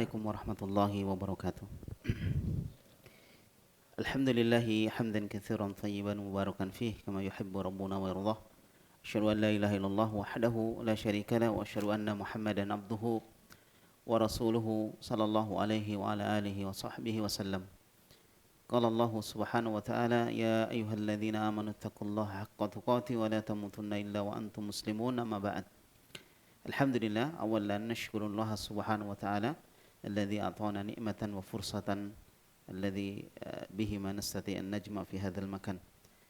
Assalamualaikum warahmatullahi wabarakatuh. Alhamdulillahi hamdan katsiran tayyiban mubarakan fih kama yuhibbu rabbuna wa yardah. Asyhadu an la ilaha illallah wahdahu la syarika lah wa asyhadu anna Muhammadan abduhu wa rasuluhu sallallahu alaihi wa ala alihi wa sahbihi wasallam. Qala Allah subhanahu wa ta'ala ya ayyuhalladzina amanu taqullaha haqqa tuqatih wa la tamutunna illa wa antum muslimun amma ba'd. Alhamdulillah, awalan nashkurullah subhanahu wa ta'ala alladhi a'tana ni'matan wa fursatan alladhi bihi ma nastati an najma fi hadzal makan.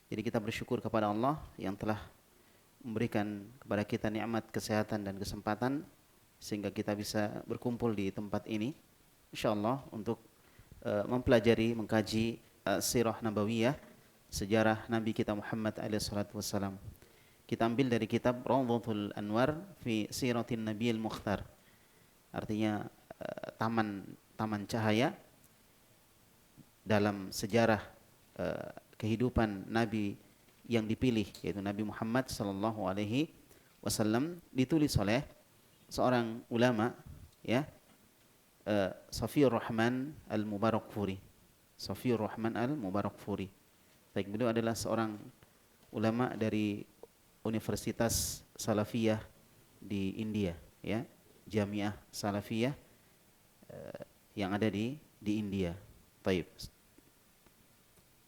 Jadi kita bersyukur kepada Allah yang telah memberikan kepada kita nikmat kesehatan dan kesempatan sehingga kita bisa berkumpul di tempat ini insyaallah untuk mempelajari, mengkaji sirah nabawiyah, sejarah Nabi kita Muhammad alaihi salatu wassalam. Kita ambil dari kitab Rawdatul Anwar fi Siratin Nabiyil Mukhtar. Artinya taman cahaya dalam sejarah kehidupan Nabi yang dipilih, yaitu Nabi Muhammad sallallahu alaihi wasallam, ditulis oleh seorang ulama, ya, Safiur Rahman Al-Mubarakfuri. Safiur Rahman Al-Mubarakfuri. Baik, beliau adalah seorang ulama dari Universitas Salafiyah di India, ya, Jamiah Salafiyah yang ada di India. Taib.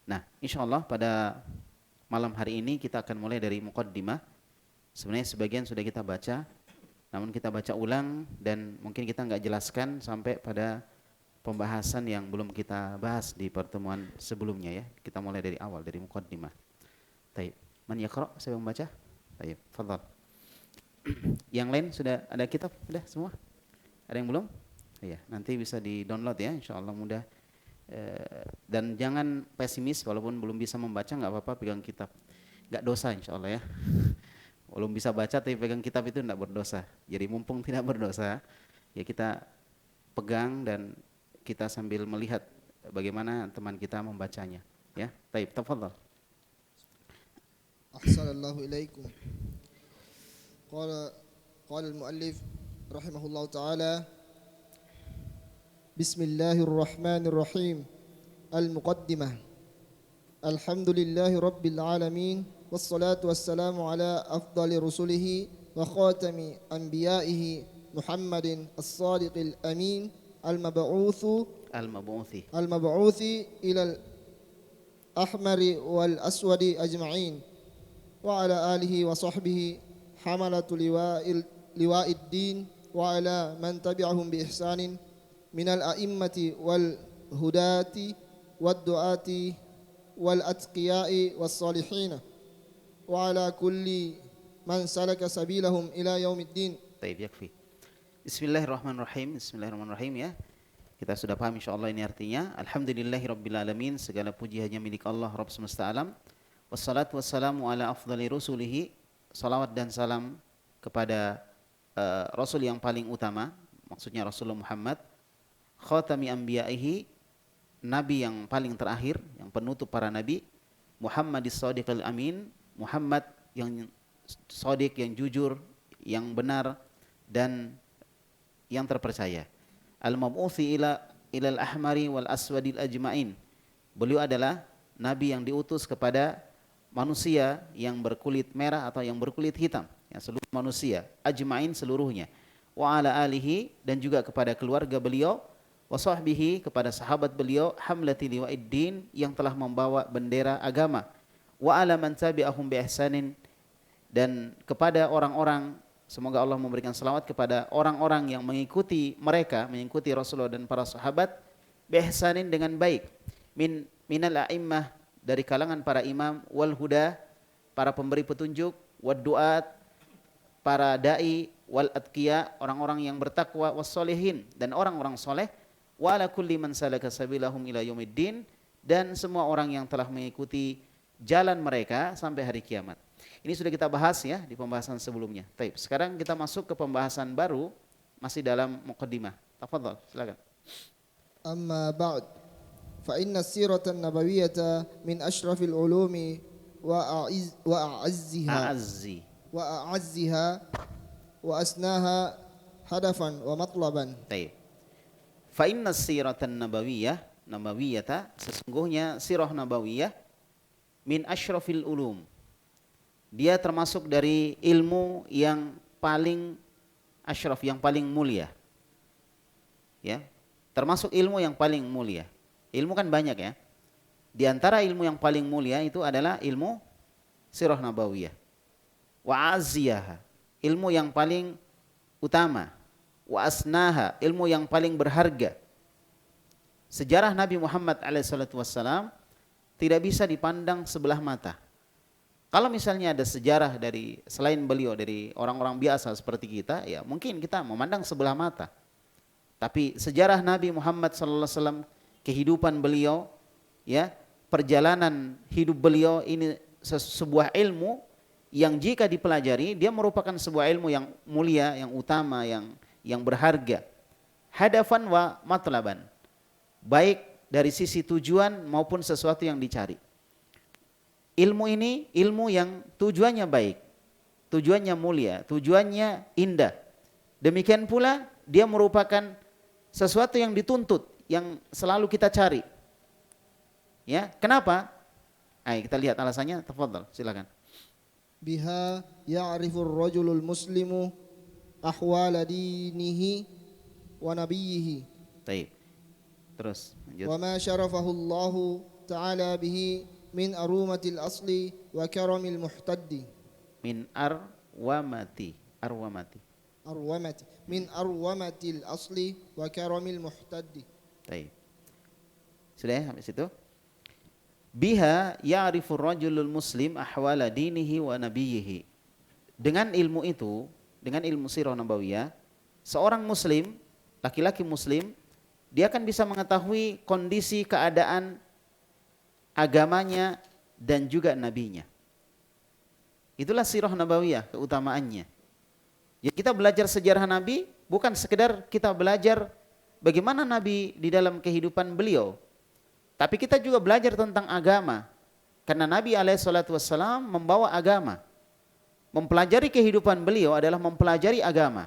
Nah, insyaallah pada malam hari ini kita akan mulai dari muqaddimah. Sebenarnya sebagian sudah kita baca, namun kita baca ulang dan mungkin kita nggak jelaskan sampai pada pembahasan yang belum kita bahas di pertemuan sebelumnya, ya. Kita mulai dari awal, dari muqaddimah. Taib. Man yaqra, saya membaca. Baik, fadhal. Yang lain sudah ada kitab? Sudah semua? Ada yang belum? Iya, nanti bisa di-download ya, insyaallah mudah. Dan jangan pesimis, walaupun belum bisa membaca nggak apa-apa, pegang kitab. Nggak dosa insyaallah ya. Belum bisa baca tapi pegang kitab itu nggak berdosa. Jadi mumpung tidak berdosa, ya kita pegang dan kita sambil melihat bagaimana teman kita membacanya. Ya, baik, tafadhal. أحسن الله إليكم. قال المؤلف رحمه الله تعالى: بسم الله الرحمن الرحيم. المقدمة. الحمد لله رب العالمين، والصلاة والسلام على أفضل رسله وخاتم أنبيائه محمد الصادق الأمين المبعوث إلى الأحمر والأسود أجمعين، وعلى آله وصحبه حملة لواء الدين، وعلى من تبعهم بإحسان من الأئمة والهداة والدعاة والأتقياء والصالحين، وعلى كل من سلك سبيلهم إلى يوم الدين. Baik, yakfi. Bismillahirrahmanirrahim. Bismillahirrahmanirrahim, ya. Kita sudah paham insyaallah ini artinya. Alhamdulillahirabbil alamin, segala puji hanya milik Allah Rabb semesta alam. Wassalatu wassalamu ala afdali rusulihi, salawat dan salam kepada Rasul yang paling utama, maksudnya Rasulullah Muhammad, khatami anbiya'ihi, Nabi yang paling terakhir, yang penutup para Nabi, Muhammadis Shadiqil Amin, Muhammad yang shadiq, yang jujur, yang benar, dan yang terpercaya. Al-mab'uthi ilal ahmari wal aswadil ajma'in. Beliau adalah Nabi yang diutus kepada manusia yang berkulit merah atau yang berkulit hitam, ya, seluruh manusia, ajma'in seluruhnya. Wa ala alihi, dan juga kepada keluarga beliau, wa sahbihi, kepada sahabat beliau, hamlati liwa'iddin, yang telah membawa bendera agama, wa ala man tabi'ahum bi ihsanin, dan kepada orang-orang, semoga Allah memberikan selawat kepada orang-orang yang mengikuti mereka, mengikuti Rasulullah dan para sahabat, bi ihsanin, dengan baik, minal a'immah, dari kalangan para imam, wal huda, para pemberi petunjuk, wad duat, para dai, wal atqiya, orang-orang yang bertakwa, was solihin, dan orang-orang soleh, wa ala kulli man salaka sabilahum ila yaumiddin, dan semua orang yang telah mengikuti jalan mereka sampai hari kiamat. Ini sudah kita bahas, ya, di pembahasan sebelumnya. Baik, sekarang kita masuk ke pembahasan baru, masih dalam muqaddimah. Tafadhal, silakan. أما بعد فإن السيرة النبوية من أشرف العلوم وأعزها وأسناها هدفا ومطلبا. طيب. Fa inna siratan nabawiyata, sesungguhnya sirah nabawiyah min asyrafil ulum. Dia termasuk dari ilmu yang paling asyraf, yang paling mulia. Ya, termasuk ilmu yang paling mulia. Ilmu kan banyak ya. Di antara ilmu yang paling mulia itu adalah ilmu sirah nabawiyah. Wa aziyaha, ilmu yang paling utama. Wa asnaha, ilmu yang paling berharga. Sejarah Nabi Muhammad SAW tidak bisa dipandang sebelah mata. Kalau misalnya ada sejarah dari selain beliau, dari orang-orang biasa seperti kita, ya mungkin kita memandang sebelah mata. Tapi sejarah Nabi Muhammad SAW, kehidupan beliau, ya, perjalanan hidup beliau ini sebuah ilmu yang jika dipelajari dia merupakan sebuah ilmu yang mulia, yang utama, yang berharga. Hadafan wa matlaban, baik dari sisi tujuan maupun sesuatu yang dicari. Ilmu ini ilmu yang tujuannya baik, tujuannya mulia, tujuannya indah. Demikian pula dia merupakan sesuatu yang dituntut, yang selalu kita cari. Ya, kenapa? Ayo kita lihat alasannya. Tafadhal, silakan. Biha ya'rifur rajulul muslimu ahwala dinihi wa nabiyhi. Baik. Terus lanjut. Wa ma syarafahu Allah ta'ala bihi min arumatil asli wa karamil muhtaddi. Min arwamati. Min arwamatil asli wa karamil muhtaddi. Baik. Sudah ya sampai situ? Biha ya'rifur rajulul muslim ahwala dinihi wa nabiyhi. Dengan ilmu itu, dengan ilmu sirah nabawiyah, seorang muslim, laki-laki muslim, dia akan bisa mengetahui kondisi keadaan agamanya dan juga nabinya. Itulah sirah nabawiyah, keutamaannya. Ya, kita belajar sejarah Nabi bukan sekedar kita belajar bagaimana Nabi di dalam kehidupan beliau, tapi kita juga belajar tentang agama. Karena Nabi SAW membawa agama. Mempelajari kehidupan beliau adalah mempelajari agama.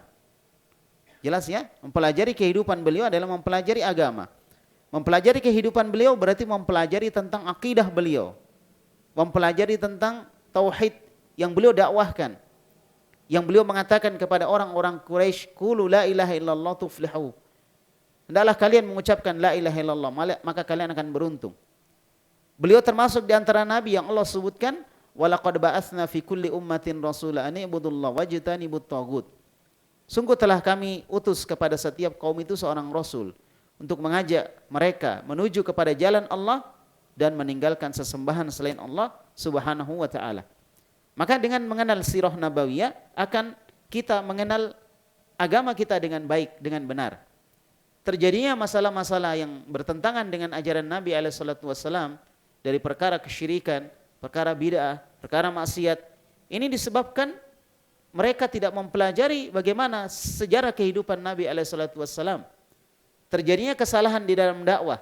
Jelas ya? Mempelajari kehidupan beliau adalah mempelajari agama. Mempelajari kehidupan beliau berarti mempelajari tentang akidah beliau. Mempelajari tentang tauhid yang beliau dakwahkan. Yang beliau mengatakan kepada orang-orang Quraisy, "Qulu la ilaha illallah tuflihu." Hendaklah kalian mengucapkan la ilaha illallah, maka kalian akan beruntung. Beliau termasuk di antara nabi yang Allah sebutkan, "Walaqad ba'atsna fi kulli ummatin rasula an i'budullaha wajtanibut taghut." Sungguh telah kami utus kepada setiap kaum itu seorang rasul untuk mengajak mereka menuju kepada jalan Allah dan meninggalkan sesembahan selain Allah Subhanahu wa taala. Maka dengan mengenal sirah nabawiyah akan kita mengenal agama kita dengan baik, dengan benar. Terjadinya masalah-masalah yang bertentangan dengan ajaran Nabi SAW dari perkara kesyirikan, perkara bid'ah, perkara maksiat, ini disebabkan mereka tidak mempelajari bagaimana sejarah kehidupan Nabi SAW. Terjadinya kesalahan di dalam dakwah,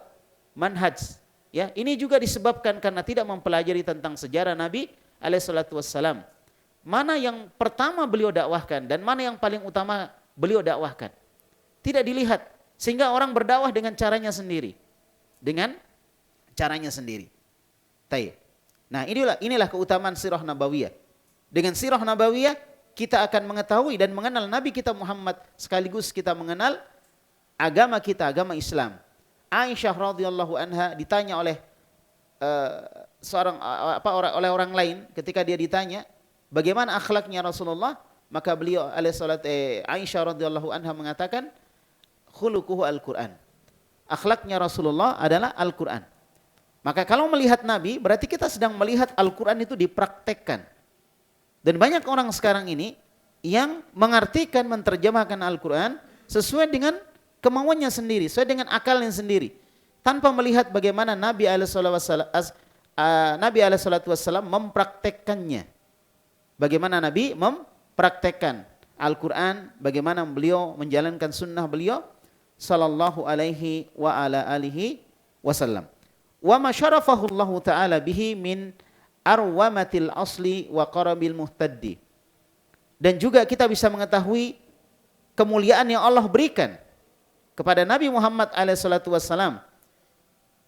manhaj. Ya, ini juga disebabkan karena tidak mempelajari tentang sejarah Nabi SAW. Mana yang pertama beliau dakwahkan dan mana yang paling utama beliau dakwahkan. Tidak dilihat. Sehingga orang berdakwah dengan caranya sendiri. Taib. Nah, inilah keutamaan sirah nabawiyah. Dengan sirah nabawiyah kita akan mengetahui dan mengenal Nabi kita Muhammad, sekaligus kita mengenal agama kita, agama Islam. Aisyah radhiyallahu anha ditanya oleh oleh orang lain ketika dia ditanya bagaimana akhlaknya Rasulullah, maka beliau Aisyah radhiyallahu anha mengatakan khuluquhu al-Quran. Akhlaknya Rasulullah adalah Al-Quran. Maka kalau melihat Nabi berarti kita sedang melihat Al-Quran itu dipraktekkan. Dan banyak orang sekarang ini yang mengartikan, menerjemahkan Al-Quran sesuai dengan kemauannya sendiri, sesuai dengan akalnya sendiri, tanpa melihat bagaimana Nabi SAW mempraktekkannya. Bagaimana Nabi mempraktekkan Al-Quran, bagaimana beliau menjalankan sunnah beliau sallallahu alaihi wa ala alihi wasallam. Wa ma syarafahu Allah Ta'ala bihi min arwamatil asli wa qarabil muhtaddi. Dan juga kita bisa mengetahui kemuliaan yang Allah berikan kepada Nabi Muhammad SAW.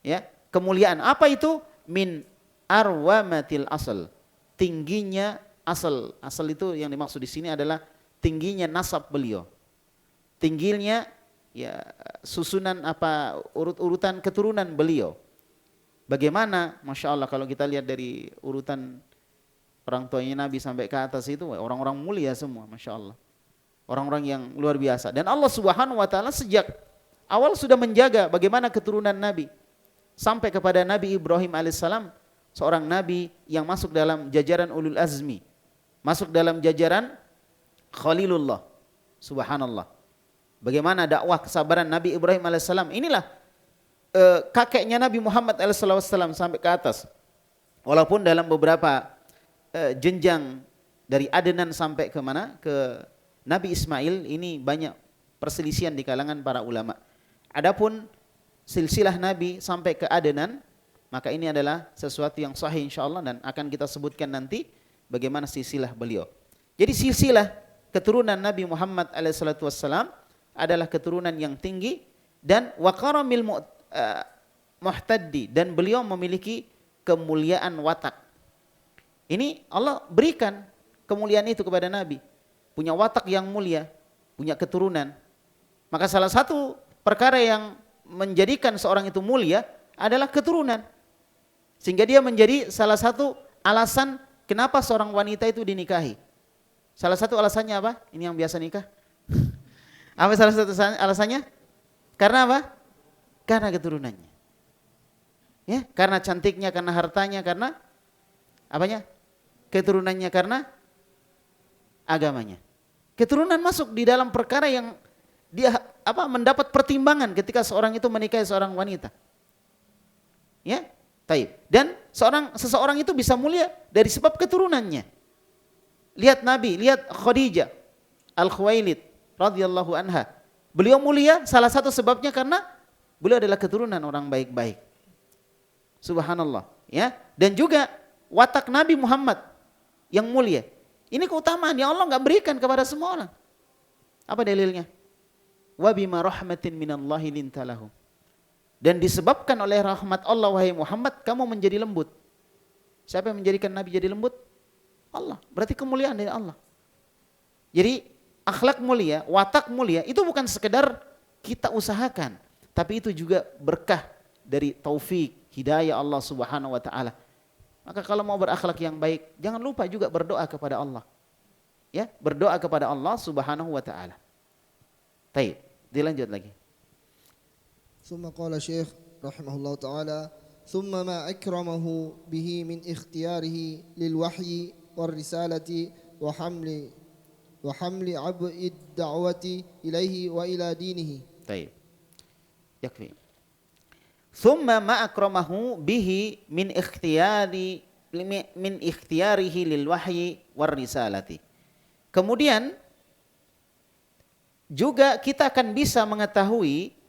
Ya, kemuliaan apa itu? Min arwamatil asal, tingginya asal. Asal itu yang dimaksud di sini adalah tingginya nasab beliau, tingginya ya susunan apa urut-urutan keturunan beliau. Bagaimana, masya Allah, kalau kita lihat dari urutan orang tuanya Nabi sampai ke atas itu orang-orang mulia semua, masya Allah, orang-orang yang luar biasa. Dan Allah Subhanahu Wa Taala sejak awal sudah menjaga bagaimana keturunan Nabi sampai kepada Nabi Ibrahim alaihissalam, seorang Nabi yang masuk dalam jajaran ulul azmi, masuk dalam jajaran Khalilullah. Subhanallah. Bagaimana dakwah kesabaran Nabi Ibrahim alaihissalam. Inilah kakeknya Nabi Muhammad alaihissalam sampai ke atas. Walaupun dalam beberapa jenjang dari Adnan sampai ke mana? Ke Nabi Ismail ini banyak perselisihan di kalangan para ulama. Adapun silsilah Nabi sampai ke Adnan, maka ini adalah sesuatu yang sahih insyaallah dan akan kita sebutkan nanti bagaimana silsilah beliau. Jadi silsilah keturunan Nabi Muhammad alaihissalam adalah keturunan yang tinggi dan waqaramil muhtaddi, dan beliau memiliki kemuliaan watak. Ini Allah berikan kemuliaan itu kepada Nabi. Punya watak yang mulia, punya keturunan. Maka salah satu perkara yang menjadikan seorang itu mulia adalah keturunan. Sehingga dia menjadi salah satu alasan kenapa seorang wanita itu dinikahi. Salah satu alasannya apa? Ini yang biasa nikah. Apa salah satu alasannya? Karena apa? Karena keturunannya. Ya, karena cantiknya, karena hartanya, karena apanya? Keturunannya, karena agamanya. Keturunan masuk di dalam perkara yang dia mendapat pertimbangan ketika seorang itu menikahi seorang wanita. Ya, taib. Dan seseorang itu bisa mulia dari sebab keturunannya. Lihat Nabi, lihat Khadijah Al-Khuwailid radhiyallahu anha. Beliau mulia salah satu sebabnya karena beliau adalah keturunan orang baik-baik. Subhanallah, ya. Dan juga watak Nabi Muhammad yang mulia. Ini keutamaan yang Allah enggak berikan kepada semua orang. Apa dalilnya? Wa bima rahmatin minallahi lintalahum. Dan disebabkan oleh rahmat Allah wahai Muhammad kamu menjadi lembut. Siapa yang menjadikan Nabi jadi lembut? Allah. Berarti kemuliaan dari Allah. Jadi akhlak mulia, watak mulia itu bukan sekedar kita usahakan, tapi itu juga berkah dari taufik, hidayah Allah Subhanahu wa taala. Maka kalau mau berakhlak yang baik, jangan lupa juga berdoa kepada Allah. Ya, berdoa kepada Allah Subhanahu wa taala. Baik, dilanjut lagi. ثم قال الشيخ رحمه الله تعالى ثم ما أكرمه به من اختياره للوحي والرسالة وحمل عبء الدعوة إليه وإلى دينه. طيب يكفي. ثم ما أكرمه به من اختياره للوحي والرسالة. Kemudian juga kita akan bisa mengetahui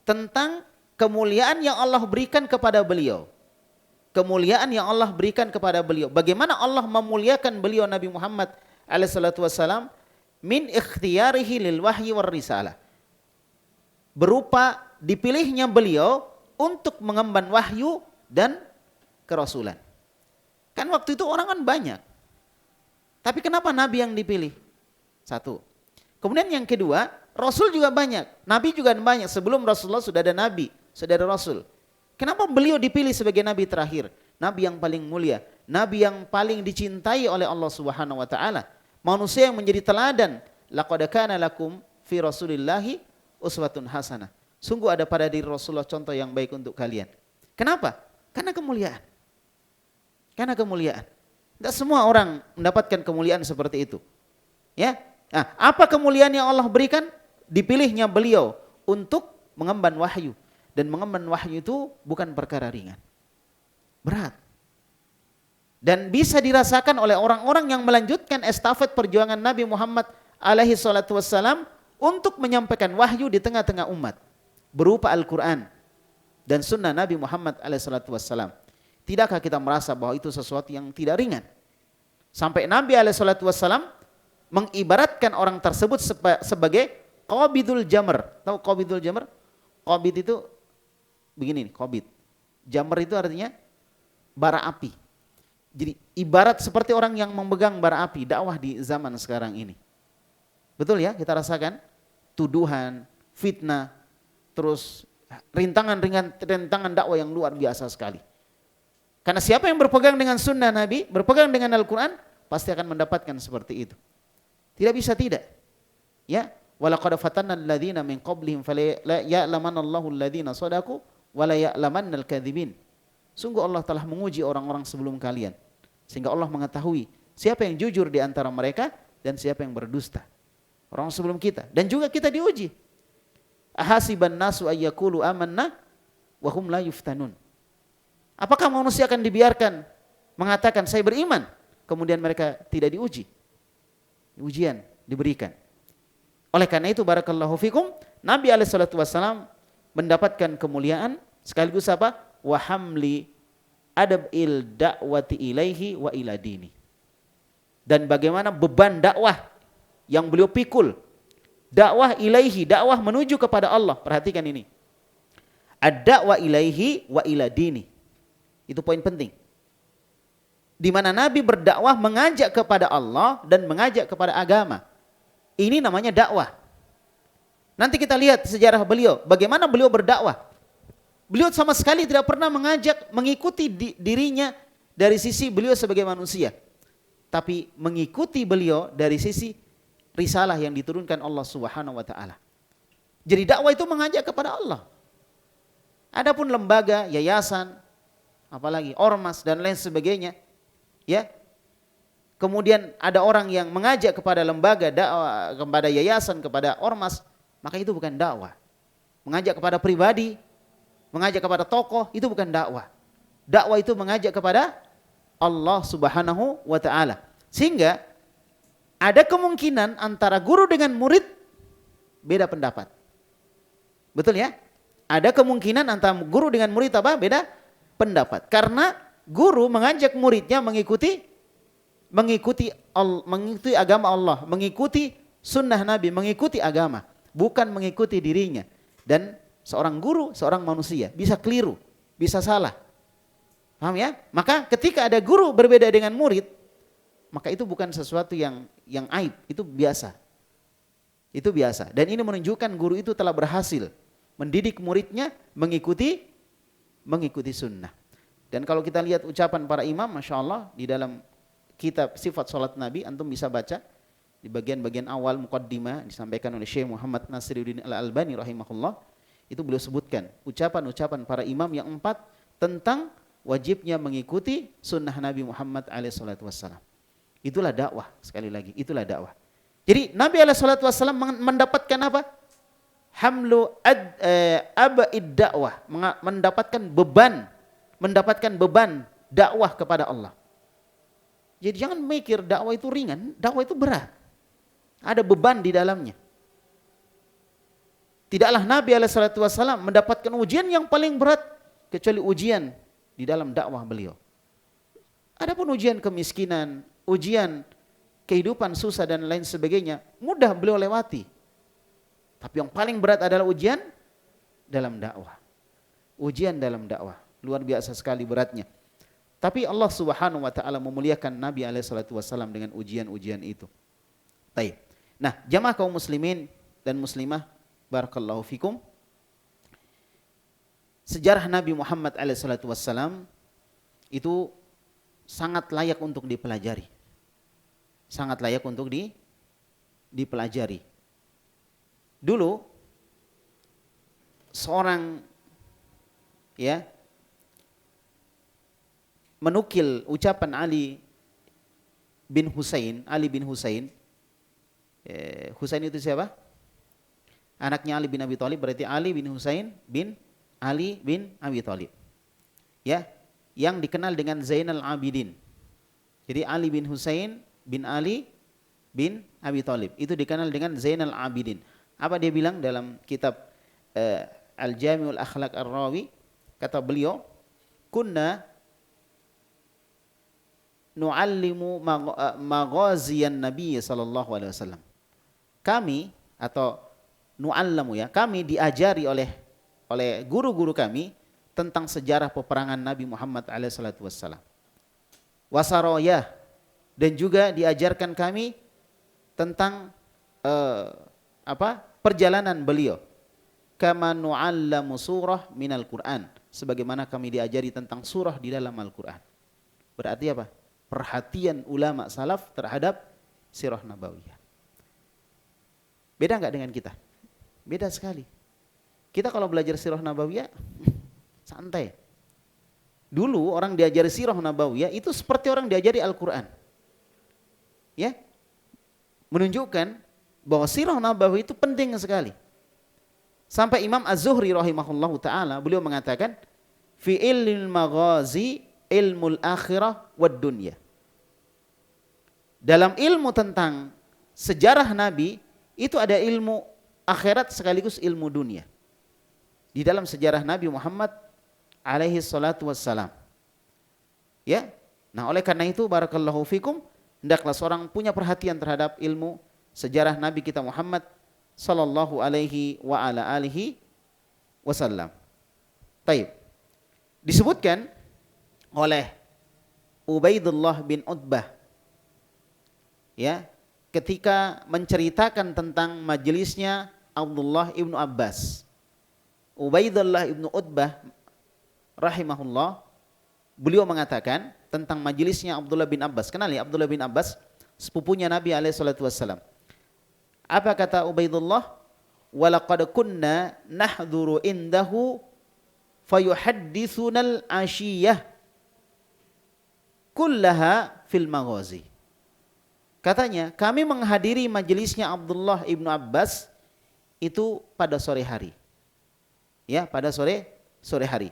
tentang kemuliaan yang Allah berikan kepada beliau. Kemuliaan yang Allah berikan kepada beliau. Bagaimana Allah memuliakan beliau Nabi Muhammad alaihissalatu wassalam min ikhtiyarihi lil wahyi war risalah. Berupa dipilihnya beliau untuk mengemban wahyu dan kerasulan. Kan waktu itu orang kan banyak. Tapi kenapa Nabi yang dipilih? Satu. Kemudian yang kedua, Rasul juga banyak, Nabi juga banyak. Sebelum Rasulullah sudah ada Nabi, sudah ada Rasul. Kenapa beliau dipilih sebagai Nabi terakhir? Nabi yang paling mulia, Nabi yang paling dicintai oleh Allah Subhanahu Wa Taala. Manusia yang menjadi teladan. Laqad kana lakum fi Rasulillahi uswatun hasanah. Sungguh ada pada diri Rasulullah contoh yang baik untuk kalian. Kenapa? Karena kemuliaan. Karena kemuliaan. Tidak semua orang mendapatkan kemuliaan seperti itu. Ya. Nah, apa kemuliaan yang Allah berikan? Dipilihnya beliau untuk mengemban wahyu. Dan mengemban wahyu itu bukan perkara ringan. Berat. Dan bisa dirasakan oleh orang-orang yang melanjutkan estafet perjuangan Nabi Muhammad alaihi salatu wassalam untuk menyampaikan wahyu di tengah-tengah umat. Berupa Al-Quran dan sunnah Nabi Muhammad alaihi salatu wassalam. Tidakkah kita merasa bahwa itu sesuatu yang tidak ringan? Sampai Nabi alaihi salatu wassalam mengibaratkan orang tersebut sebagai Qabidul jamr. Tahu qabidul jamr? Qabid itu begini nih, qabid. Jamr itu artinya bara api. Jadi ibarat seperti orang yang memegang bara api, dakwah di zaman sekarang ini. Betul ya, kita rasakan tuduhan, fitnah, terus rintangan dakwah yang luar biasa sekali. Karena siapa yang berpegang dengan sunnah Nabi, berpegang dengan Al-Quran, pasti akan mendapatkan seperti itu. Tidak bisa tidak. Ya, walaqad fatanna alladziina min qablihim fala ya'lamanna Allahu alladziina shadaqu wa la ya'lamanna al-kadzibin. Sungguh Allah telah menguji orang-orang sebelum kalian, sehingga Allah mengetahui siapa yang jujur di antara mereka dan siapa yang berdusta. Orang sebelum kita, dan juga kita diuji. Ahasiban nasu ayyaqulu amanna wa hum la yuftanun. Apakah manusia akan dibiarkan mengatakan saya beriman, kemudian mereka tidak diuji? Ujian diberikan. Oleh karena itu barakallahu fikum, Nabi SAW mendapatkan kemuliaan sekaligus apa? Wa hamli adab-il da'wati ilaihi wa ila dini. Dan bagaimana beban dakwah yang beliau pikul. Dakwah ilaihi, dakwah menuju kepada Allah. Perhatikan ini. Ad-da'wa ilaihi wa ila dini. Itu poin penting. Di mana Nabi berdakwah mengajak kepada Allah dan mengajak kepada agama. Ini namanya dakwah. Nanti kita lihat sejarah beliau, bagaimana beliau berdakwah. Beliau sama sekali tidak pernah mengikuti dirinya dari sisi beliau sebagai manusia. Tapi mengikuti beliau dari sisi risalah yang diturunkan Allah Subhanahu wa taala. Jadi dakwah itu mengajak kepada Allah. Adapun lembaga, yayasan, apalagi ormas dan lain sebagainya, ya. Kemudian ada orang yang mengajak kepada lembaga dakwah, kepada yayasan, kepada ormas, maka itu bukan dakwah. Mengajak kepada pribadi, mengajak kepada tokoh, itu bukan dakwah. Dakwah itu mengajak kepada Allah Subhanahu wa taala. Sehingga ada kemungkinan antara guru dengan murid beda pendapat. Betul ya? Ada kemungkinan antara guru dengan murid apa? Beda pendapat. Karena guru mengajak muridnya mengikuti agama Allah, mengikuti sunnah Nabi, mengikuti agama, bukan mengikuti dirinya. Dan seorang guru, seorang manusia bisa keliru, bisa salah. Paham ya? Maka ketika ada guru berbeda dengan murid, maka itu bukan sesuatu yang aib, itu biasa. Itu biasa. Dan ini menunjukkan guru itu telah berhasil mendidik muridnya mengikuti sunnah. Dan kalau kita lihat ucapan para imam, Masya Allah, di dalam kitab sifat salat Nabi, antum bisa baca di bagian-bagian awal muqaddimah disampaikan oleh Syekh Muhammad Nasiruddin Al-Albani rahimahullah. Itu beliau sebutkan ucapan-ucapan para imam yang 4 tentang wajibnya mengikuti sunnah Nabi Muhammad SAW. Itulah dakwah, sekali lagi, itulah dakwah. Jadi Nabi SAW mendapatkan apa? Hamlu ab'id dakwah, mendapatkan beban dakwah kepada Allah. Jadi jangan mikir dakwah itu ringan, dakwah itu berat. Ada beban di dalamnya. Tidaklah Nabi SAW mendapatkan ujian yang paling berat kecuali ujian di dalam dakwah beliau. Adapun ujian kemiskinan, ujian kehidupan susah dan lain sebagainya, mudah beliau lewati. Tapi yang paling berat adalah ujian dalam dakwah. Ujian dalam dakwah, luar biasa sekali beratnya. Tapi Allah Subhanahu wa taala memuliakan Nabi SAW dengan ujian-ujian itu. Baik. Nah, jamaah kaum muslimin dan muslimah, barakallahu fikum. Sejarah Nabi Muhammad SAW itu sangat layak untuk dipelajari. Sangat layak untuk dipelajari. Dulu seorang menukil ucapan Ali bin Husain. Husain itu siapa? Anaknya Ali bin Abi Thalib, berarti Ali bin Husain bin Ali bin Abi Thalib. Ya, yang dikenal dengan Zainal Abidin. Jadi Ali bin Husain bin Ali bin Abi Thalib itu dikenal dengan Zainal Abidin. Apa dia bilang dalam kitab Al-Jami'ul Akhlaq Ar-Rawi? Kata beliau, kunna nu'allimu maghaziyan Nabi sallallahu alaihi wasallam. Kami atau nu'allamu ya, kami diajari oleh guru-guru kami tentang sejarah peperangan Nabi Muhammad alaihi salatu wassalam. Wasaroyah, dan juga diajarkan kami tentang perjalanan beliau. Kama nu'allamu surah minal Qur'an, sebagaimana kami diajari tentang surah di dalam Al-Qur'an. Berarti apa? Perhatian ulama salaf terhadap sirah nabawiyah. Beda enggak dengan kita? Beda sekali. Kita kalau belajar sirah nabawiyah santai. Dulu orang diajari sirah nabawiyah itu seperti orang diajari Al-Qur'an. Ya. Menunjukkan bahwa sirah nabawiyah itu penting sekali. Sampai Imam Az-Zuhri rahimahullahu ta'ala, beliau mengatakan, fi ilmil maghazi ilmul akhirah wad dunya. Dalam ilmu tentang sejarah Nabi, itu ada ilmu akhirat sekaligus ilmu dunia. Di dalam sejarah Nabi Muhammad alaihi salatu wassalam. Ya. Nah, oleh karena itu barakallahu fikum, hendaklah seorang punya perhatian terhadap ilmu sejarah Nabi kita Muhammad sallallahu alaihi wa ala alihi wasallam. Taib. Disebutkan oleh Ubaidullah bin Utbah, ya, ketika menceritakan tentang majelisnya Abdullah ibnu Abbas. Ubaidullah ibnu Utbah rahimahullah, beliau mengatakan tentang majelisnya Abdullah bin Abbas. Kenal ya Abdullah bin Abbas, sepupunya Nabi alaihi salatu wassalam. Apa kata Ubaidullah? Walaqad kunna nahduru indahu fayuhaddithunal ashiyah kullaha fil maghazi. Katanya, kami menghadiri majelisnya Abdullah ibnu Abbas itu pada sore hari. Ya, pada sore hari.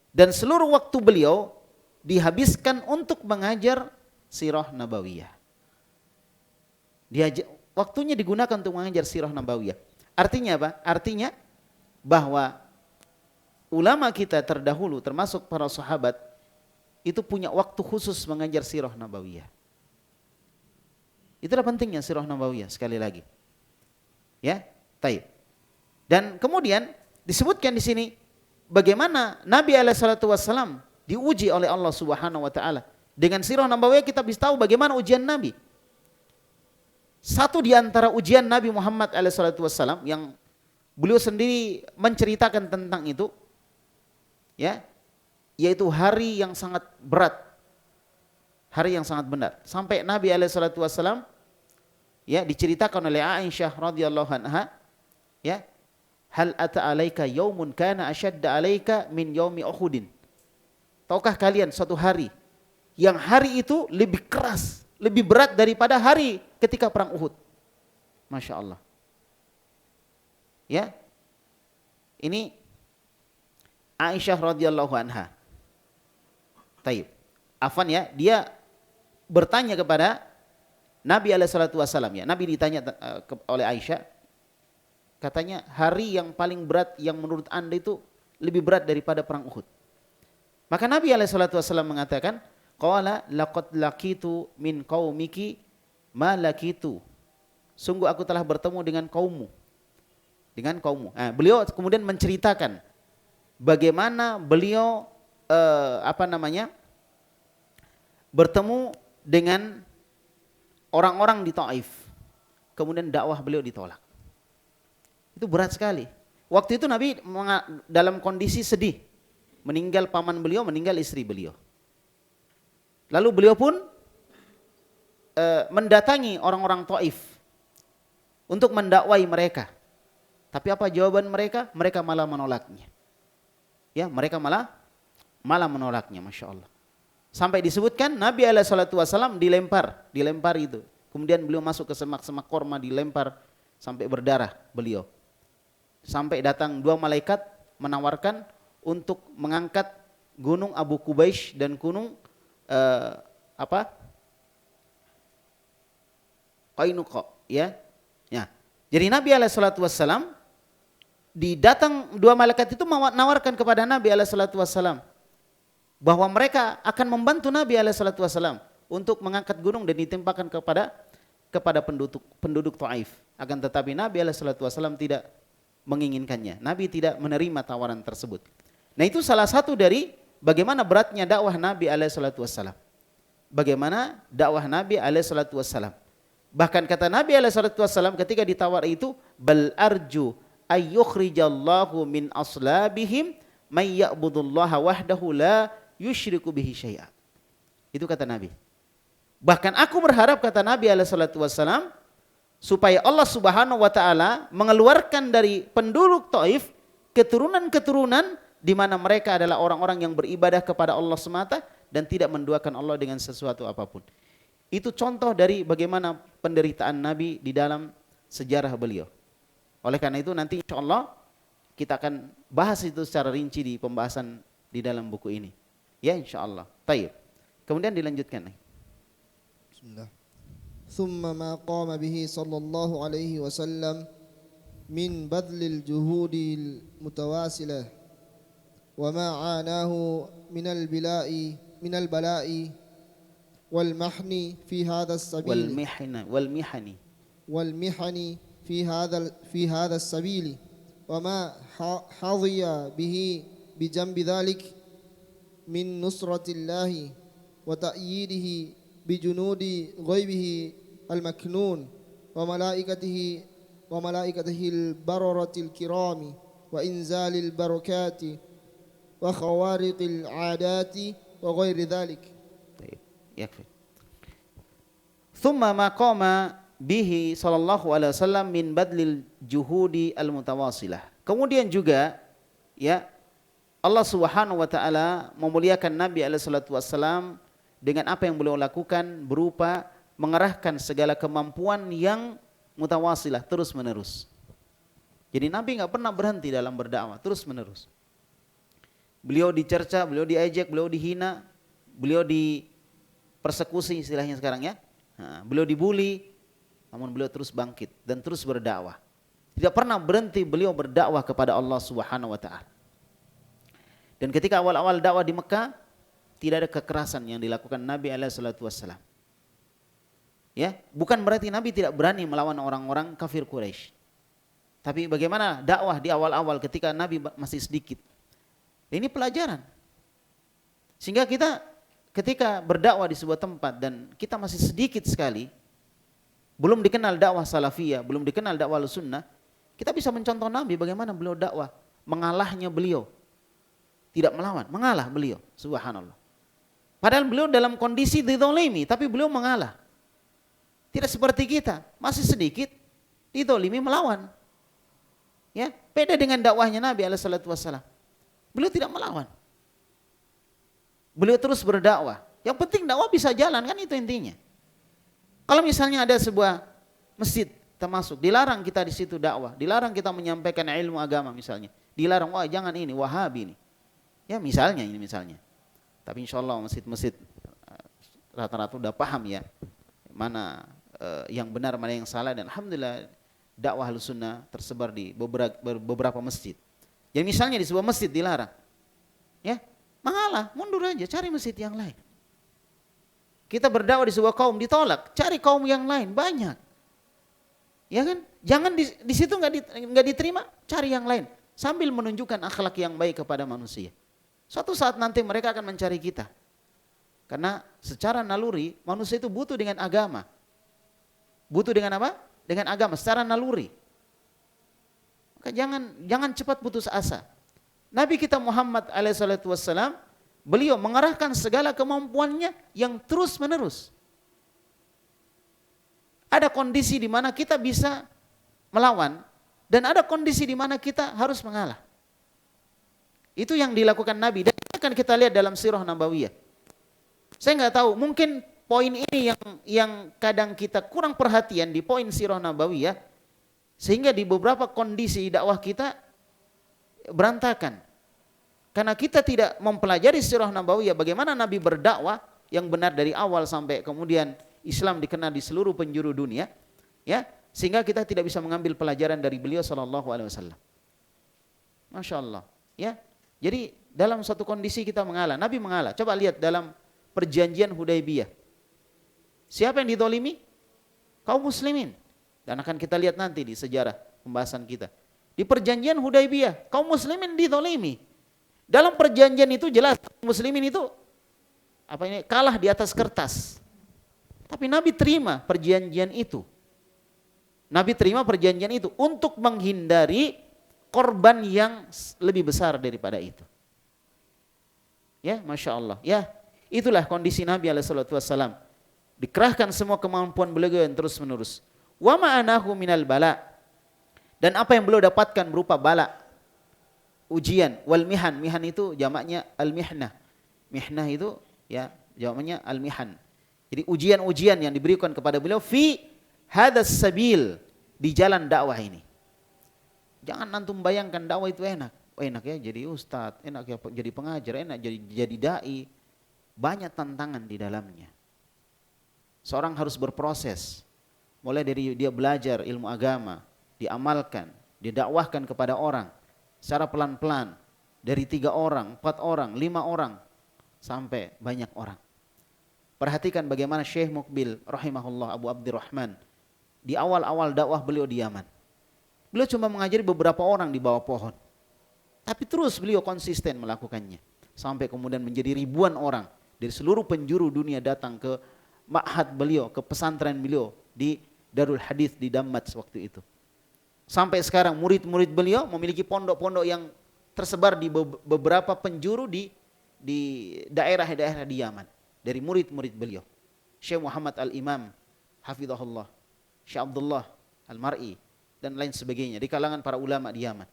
Dan seluruh waktu beliau dihabiskan untuk mengajar sirah nabawiyah. Waktunya digunakan untuk mengajar sirah nabawiyah. Artinya apa? Artinya bahwa ulama kita terdahulu termasuk para sahabat itu punya waktu khusus mengajar sirah nabawiyah. Itulah pentingnya sirah nabawiyah sekali lagi. Ya, taib. Dan kemudian disebutkan di sini bagaimana Nabi alaihi salatu wassalam diuji oleh Allah Subhanahu wa taala. Dengan sirah nabawiyah kita bisa tahu bagaimana ujian Nabi. Satu di antara ujian Nabi Muhammad SAW yang beliau sendiri menceritakan tentang itu, ya, yaitu hari yang sangat berat, hari yang sangat benar. Sampai Nabi SAW, ya, diceritakan oleh Aisyah radhiyallahu anha, ya, hal ata alaika yaumun kana ashadda alaika min yaumi Uhudin. Tahukah kalian suatu hari yang hari itu lebih keras, lebih berat daripada hari ketika perang Uhud. Masya Allah. Ya. Ini Aisyah radhiyallahu anha. Taib. Afwan ya, dia bertanya kepada Nabi alaihi salatu wasallam ya. Nabi ditanya oleh Aisyah, katanya hari yang paling berat yang menurut Anda itu lebih berat daripada perang Uhud. Maka Nabi alaihi salatu wasallam mengatakan, qala laqad laqitu min qaumiki ma laqitu. Sungguh aku telah bertemu dengan kaummu. Dengan kaummu. Nah, beliau kemudian menceritakan bagaimana beliau bertemu dengan orang-orang di Taif. Kemudian dakwah beliau ditolak. Itu berat sekali. Waktu itu Nabi dalam kondisi sedih. Meninggal paman beliau, meninggal istri beliau. Lalu beliau pun mendatangi orang-orang Taif untuk mendakwai mereka. Tapi apa jawaban mereka? Mereka malah menolaknya. Ya, mereka malah menolaknya, Masya Allah. Sampai disebutkan Nabi SAW dilempar itu. Kemudian beliau masuk ke semak-semak korma, dilempar sampai berdarah beliau. Sampai datang dua malaikat menawarkan untuk mengangkat gunung Abu Qubaish dan gunung Qainuqa, ya. Ya. Jadi Nabi SAW didatang dua malaikat itu menawarkan kepada Nabi SAW bahwa mereka akan membantu Nabi SAW untuk mengangkat gunung dan ditimpakan kepada kepada penduduk Taif. Akan tetapi Nabi SAW tidak menginginkannya. Nabi tidak menerima tawaran tersebut. Nah, itu salah satu dari bagaimana beratnya dakwah Nabi SAW. Bagaimana dakwah Nabi SAW. Bahkan kata Nabi SAW ketika ditawar itu, bal arju ayyukhrijallahu min aslabihim may ya'budullaha wahdahu la yusyriku bihi syai'a. Itu kata Nabi. Bahkan aku berharap, kata Nabi SAW, supaya Allah Subhanahu wa taala mengeluarkan dari penduduk Taif keturunan-keturunan di mana mereka adalah orang-orang yang beribadah kepada Allah semata dan tidak menduakan Allah dengan sesuatu apapun. Itu contoh dari bagaimana penderitaan Nabi di dalam sejarah beliau. Oleh karena itu nanti insya Allah kita akan bahas itu secara rinci di pembahasan di dalam buku ini. Ya, insya Allah. Taib. Kemudian dilanjutkan. Bismillah. ثم ما قام به صلى الله عليه وسلم من بذل الجهود المتواصلة وما عاناه من البلاء والمحن في هذا السبيل والمحن في هذا السبيل وما حظي به بجنب ذلك من نصرة الله وتأييده بجنود غيبه المكنون وملائكته البررة الكرام وإنزال البركات وخوارق العادات وغير ذلك. طيب يكفي. ثم ما قام به صلى الله عليه وسلم من بذل الجهود المتواصلة. Kemudian juga ya Allah Subhanahu wa taala memuliakan Nabi alaihi salatu wasallam dengan apa yang beliau lakukan berupa mengerahkan segala kemampuan yang mutawasilah, terus menerus. Jadi Nabi nggak pernah berhenti dalam berdakwah, terus menerus. Beliau dicerca, beliau diejek, beliau dihina, beliau dipersekusi istilahnya sekarang ya. Beliau dibully, namun beliau terus bangkit dan terus berdakwah. Tidak pernah berhenti beliau berdakwah kepada Allah Subhanahu wa taala. Dan ketika awal-awal dakwah di Mekah, tidak ada kekerasan yang dilakukan Nabi SAW. Ya, bukan berarti Nabi tidak berani melawan orang-orang kafir Quraisy. Tapi bagaimana dakwah di awal-awal ketika Nabi masih sedikit. Ini pelajaran. Sehingga kita ketika berdakwah di sebuah tempat dan kita masih sedikit sekali, belum dikenal dakwah salafiyah, belum dikenal dakwah sunnah, kita bisa mencontoh Nabi bagaimana beliau dakwah, mengalahnya beliau. Tidak melawan, mengalah beliau, subhanallah. Padahal beliau dalam kondisi dizalimi, tapi beliau mengalah. Tidak seperti kita, masih sedikit dizalimi melawan. Ya, beda dengan dakwahnya Nabi SAW. Beliau tidak melawan. Beliau terus berdakwah. Yang penting dakwah bisa jalan, kan itu intinya. Kalau misalnya ada sebuah masjid termasuk, dilarang kita di situ dakwah, dilarang kita menyampaikan ilmu agama misalnya, dilarang, wah jangan ini, Wahabi ini. Ya misalnya ini misalnya. Tapi insya Allah masjid-masjid rata-rata udah paham ya mana yang benar mana yang salah, dan alhamdulillah dakwah Ahlussunnah tersebar di beberapa masjid. Jadi misalnya di sebuah masjid dilarang, ya mengalah, mundur aja, cari masjid yang lain. Kita berdakwah di sebuah kaum ditolak, cari kaum yang lain, banyak. Ya kan? Jangan di situ nggak diterima, cari yang lain sambil menunjukkan akhlak yang baik kepada manusia. Suatu saat nanti mereka akan mencari kita. Karena secara naluri manusia itu butuh dengan agama. Butuh dengan apa? Dengan agama secara naluri. Maka jangan cepat putus asa. Nabi kita Muhammad alaihissalam, beliau mengerahkan segala kemampuannya yang terus menerus. Ada kondisi di mana kita bisa melawan dan ada kondisi di mana kita harus mengalah. Itu yang dilakukan Nabi, dan akan kita lihat dalam sirah nabawiyah. Saya nggak tahu, mungkin poin ini yang kadang kita kurang perhatian di poin sirah nabawiyah, sehingga di beberapa kondisi dakwah kita berantakan. Karena kita tidak mempelajari sirah nabawiyah, bagaimana Nabi berdakwah yang benar dari awal sampai kemudian Islam dikenal di seluruh penjuru dunia, ya, sehingga kita tidak bisa mengambil pelajaran dari beliau sallallahu alaihi wasallam. Masya Allah, ya. Jadi dalam suatu kondisi kita mengalah, Nabi mengalah. Coba lihat dalam perjanjian Hudaybiyah. Siapa yang dizalimi? kaum muslimin. Dan akan kita lihat nanti di sejarah pembahasan kita. Di perjanjian Hudaybiyah, kaum muslimin dizalimi. Dalam perjanjian itu jelas kaum muslimin itu kalah di atas kertas. Tapi Nabi terima perjanjian itu. Nabi terima perjanjian itu untuk menghindari korban yang lebih besar daripada itu. Ya, Masya Allah. Ya, itulah kondisi Nabi SAW. Dikerahkan semua kemampuan beliau yang terus menerus. Wa ma'anahu minal bala. Dan apa yang beliau dapatkan berupa bala, ujian, wal mihan. Mihan itu jamaknya al-mihnah. Mihnah itu ya jamaknya al-mihan. Jadi ujian-ujian yang diberikan kepada beliau fi hadas sabil, di jalan dakwah ini. Jangan antum bayangkan dakwah itu enak. Oh, enak ya jadi ustadz, enak ya jadi pengajar, enak jadi dai. Banyak tantangan di dalamnya. Seorang harus berproses. Mulai dari dia belajar ilmu agama, diamalkan, didakwahkan kepada orang secara pelan-pelan, dari 3 orang, 4 orang, 5 orang sampai banyak orang. Perhatikan bagaimana Syekh Muqbil rahimahullah Abu Abdurrahman di awal-awal dakwah beliau di Yaman. Beliau cuma mengajari beberapa orang di bawah pohon. Tapi terus beliau konsisten melakukannya. Sampai kemudian menjadi ribuan orang dari seluruh penjuru dunia datang ke ma'had beliau, ke pesantren beliau di Darul Hadith di Dammaj waktu itu. Sampai sekarang murid-murid beliau memiliki pondok-pondok yang tersebar di beberapa penjuru di daerah-daerah di Yaman. Dari murid-murid beliau. Syekh Muhammad Al-Imam, hafizahullah, Syekh Abdullah Al-Mar'i, dan lain sebagainya. Di kalangan para ulama di Yaman.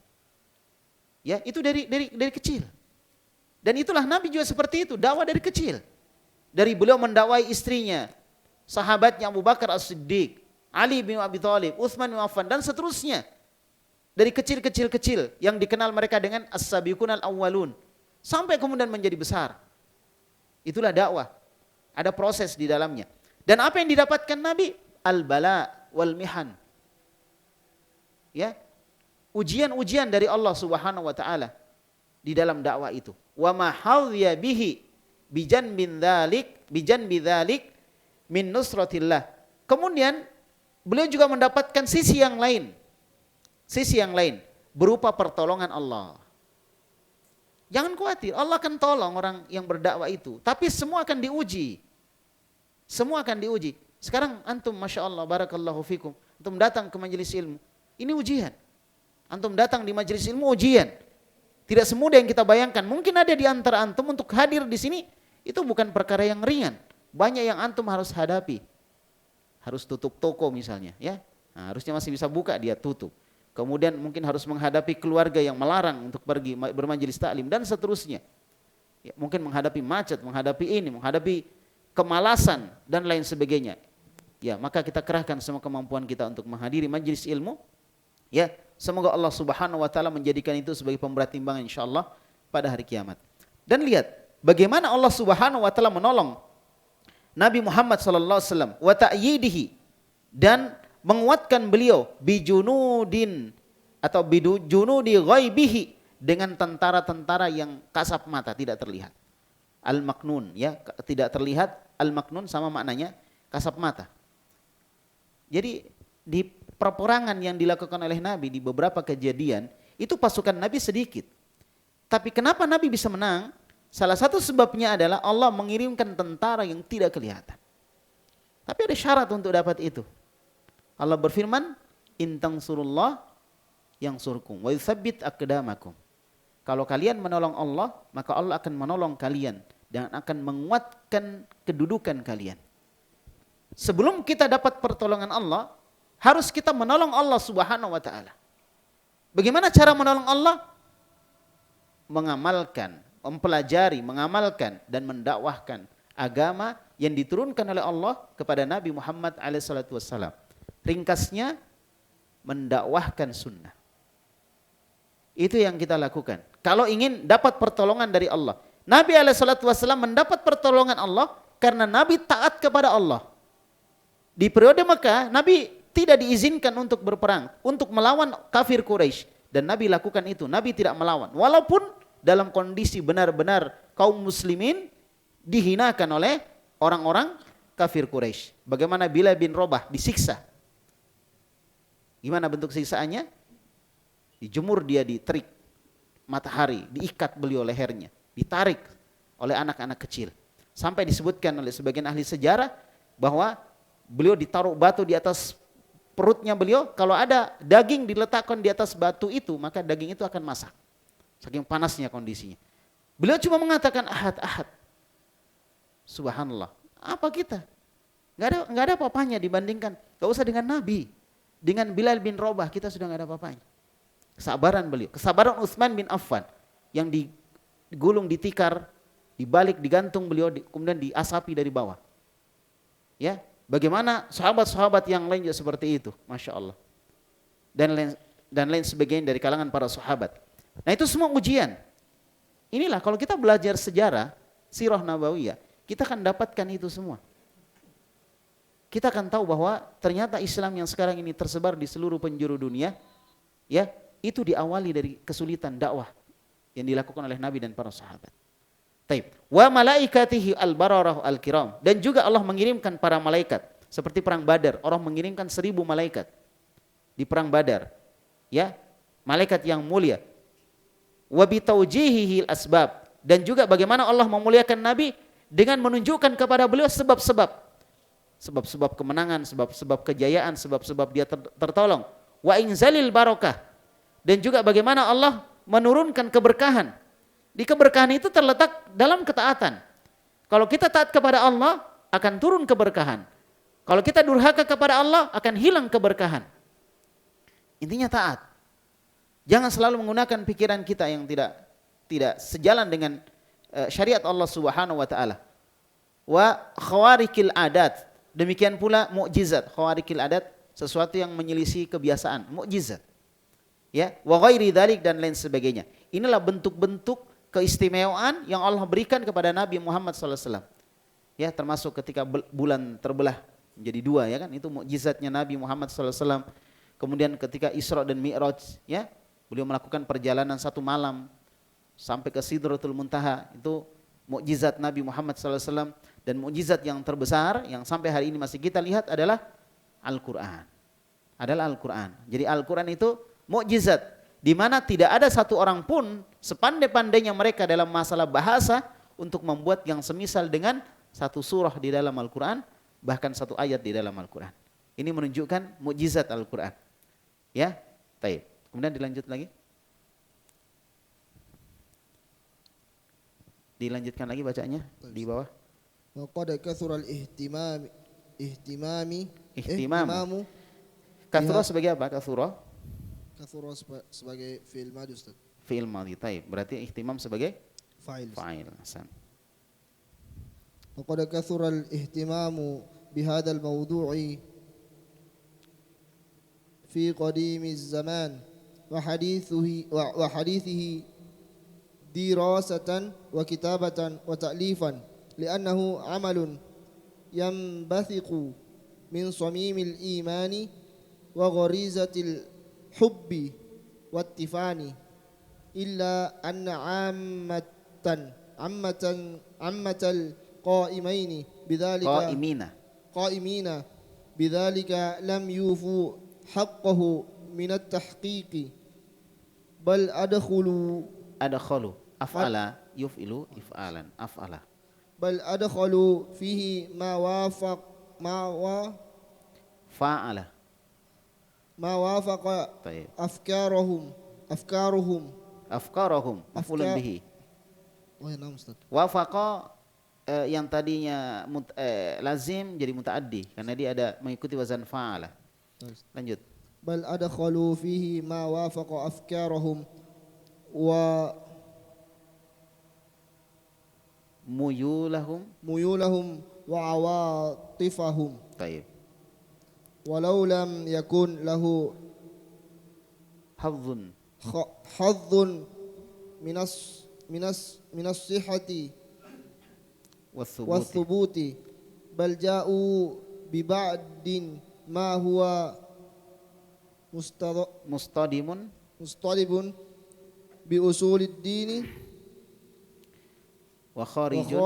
Ya, itu dari kecil. Dan itulah Nabi juga seperti itu, dakwah dari kecil. Dari beliau mendakwai istrinya, sahabatnya Abu Bakar As-Siddiq, Ali bin Abi Thalib, Utsman bin Affan, dan seterusnya. Dari kecil-kecil yang dikenal mereka dengan as-sabiqun al-awwalun. Sampai kemudian menjadi besar. Itulah dakwah. Ada proses di dalamnya. Dan apa yang didapatkan Nabi? Al-bala wal mihan. Ya. Ujian-ujian dari Allah Subhanahu wa taala di dalam dakwah itu. Wa ma hadhiya bihi bijanbi dzalik min nusratillah. Kemudian beliau juga mendapatkan sisi yang lain. Sisi yang lain berupa pertolongan Allah. Jangan khawatir, Allah akan tolong orang yang berdakwah itu. Tapi semua akan diuji. Semua akan diuji. Sekarang antum, Masya Allah, barakallahu fikum. Antum datang ke majelis ilmu. Ini ujian. Antum datang di majelis ilmu ujian. Tidak semudah yang kita bayangkan. Mungkin ada di antara antum untuk hadir di sini. Itu bukan perkara yang ringan. Banyak yang antum harus hadapi. Harus tutup toko misalnya. Ya, nah, harusnya masih bisa buka, dia tutup. Kemudian mungkin harus menghadapi keluarga yang melarang untuk pergi bermajelis taklim dan seterusnya. Ya, mungkin menghadapi macet, menghadapi ini, menghadapi kemalasan dan lain sebagainya. Ya, maka kita kerahkan semua kemampuan kita untuk menghadiri majelis ilmu. Ya, semoga Allah Subhanahu wa taala menjadikan itu sebagai pemberat timbangan insyaallah pada hari kiamat. Dan lihat bagaimana Allah Subhanahu wa taala menolong Nabi Muhammad sallallahu alaihi wasallam wa ta'yidihi, dan menguatkan beliau bijunudin atau bijunudi ghaibihi, dengan tentara-tentara yang kasat mata, tidak terlihat. Al-maknun, ya, tidak terlihat. Al-maknun sama maknanya kasat mata. Jadi di peperangan yang dilakukan oleh Nabi di beberapa kejadian itu pasukan Nabi sedikit. Tapi kenapa Nabi bisa menang? Salah satu sebabnya adalah Allah mengirimkan tentara yang tidak kelihatan. Tapi ada syarat untuk dapat itu. Allah berfirman, in tansurullah yansurkum wa yutsabbit aqdamakum. Kalau kalian menolong Allah, maka Allah akan menolong kalian dan akan menguatkan kedudukan kalian. Sebelum kita dapat pertolongan Allah, harus kita menolong Allah Subhanahu wa taala. Bagaimana cara menolong Allah? Mengamalkan, mempelajari, mengamalkan dan mendakwahkan agama yang diturunkan oleh Allah kepada Nabi Muhammad SAW. Ringkasnya, mendakwahkan sunnah. Itu yang kita lakukan. Kalau ingin dapat pertolongan dari Allah. Nabi SAW mendapat pertolongan Allah karena Nabi taat kepada Allah. Di periode Mekah, Nabi tidak diizinkan untuk berperang, untuk melawan kafir Quraisy. Dan Nabi lakukan itu, Nabi tidak melawan. Walaupun dalam kondisi benar-benar kaum muslimin dihinakan oleh orang-orang kafir Quraisy. Bagaimana Bilal bin Rabah disiksa. Gimana bentuk siksaannya? Dijemur dia di terik matahari, diikat beliau lehernya, ditarik oleh anak-anak kecil. Sampai disebutkan oleh sebagian ahli sejarah bahwa beliau ditaruh batu di atas perutnya beliau, kalau ada daging diletakkan di atas batu itu, maka daging itu akan masak. Saking panasnya kondisinya. Beliau cuma mengatakan ahad, ahad. Subhanallah. Apa kita? Nggak ada apa-apanya dibandingkan. Gak usah dengan Nabi. Dengan Bilal bin Rabah kita sudah nggak ada apa-apanya. Kesabaran beliau. Kesabaran Utsman bin Affan. Yang digulung, ditikar, dibalik, digantung beliau, kemudian diasapi dari bawah. Ya, bagaimana sahabat-sahabat yang lain juga seperti itu. Masya Allah. Dan lain sebagainya dari kalangan para sahabat. Nah itu semua ujian. Inilah kalau kita belajar sejarah, sirah nabawiyah, kita akan dapatkan itu semua. Kita akan tahu bahwa ternyata Islam yang sekarang ini tersebar di seluruh penjuru dunia, ya, itu diawali dari kesulitan dakwah yang dilakukan oleh Nabi dan para sahabat. Taib. Wa malaikatihi al-bararah al-kiram, dan juga Allah mengirimkan para malaikat seperti perang Badar, orang mengirimkan 1000 malaikat di perang Badar. Ya, malaikat yang mulia. Wa bi tawjihihil asbab, dan juga bagaimana Allah memuliakan Nabi dengan menunjukkan kepada beliau sebab-sebab kemenangan, sebab-sebab kejayaan, sebab-sebab dia tertolong. Wa inzalil barakah, dan juga bagaimana Allah menurunkan keberkahan. Di keberkahan itu terletak dalam ketaatan. Kalau kita taat kepada Allah, akan turun keberkahan. Kalau kita durhaka kepada Allah, akan hilang keberkahan. Intinya taat. Jangan selalu menggunakan pikiran kita yang tidak sejalan dengan syariat Allah Subhanahu wa taala. Wa khawarikil adat, demikian pula mukjizat. Khawarikil adat, sesuatu yang menyelisih kebiasaan, mukjizat. Ya, wa ghairi dzalik, dan lain sebagainya. Inilah bentuk-bentuk keistimewaan yang Allah berikan kepada Nabi Muhammad SAW. Ya, termasuk ketika bulan terbelah menjadi 2, ya kan, itu mukjizatnya Nabi Muhammad SAW. Kemudian ketika Isra dan Mi'raj, ya, beliau melakukan perjalanan 1 malam sampai ke Sidratul Muntaha, itu mukjizat Nabi Muhammad SAW. Dan mukjizat yang terbesar yang sampai hari ini masih kita lihat adalah Al-Quran. Jadi Al-Quran itu mukjizat, di mana tidak ada satu orang pun sepandai-pandainya mereka dalam masalah bahasa untuk membuat yang semisal dengan satu surah di dalam Al-Quran, bahkan satu ayat di dalam Al-Quran. Ini menunjukkan mukjizat Al-Quran. Ya, baik. Kemudian dilanjut lagi. Dilanjutkan lagi bacanya di bawah. Wa qad kathura al-ihtimamu. Kathura sebagai apa? Kathura sebagai fi'il madhi, Ustaz. Fi'il madhi, taib. Berarti ihtimam sebagai Fa'il. Hasan. Wa qad kathura al-ihtimamu bihadha al-mawdu'i fi qadimi az-zaman wa hadithihi dirasatan wa kitabatan wa ta'lifan li'annahu 'amalun yanbathiqu min samimil imani wa gharizatil hubbi wattifani illa anna ammatal qa'imina bidzalika lam yufu haqqahu min at-tahqiqi bal adkhalu af'ala yuf'ilu if'alan af'ala bal adkhalu fihi ma wafaqa afkarahum maf'ulun bihi. Oh ya, nama Ustaz. Wafaqa yang tadinya lazim jadi mutaaddi karena dia ada mengikuti wazan fa'ala. Lanjut. Bal adkhalu fihi ma wafaqa afkarahum wa muyulahum wa awatifahum. Baik. Walau lam yakun lahu hazzun minas sihhati wathubuti bal ja'u bi ba'din ma huwa mustadibun bi usulid dini wa khariju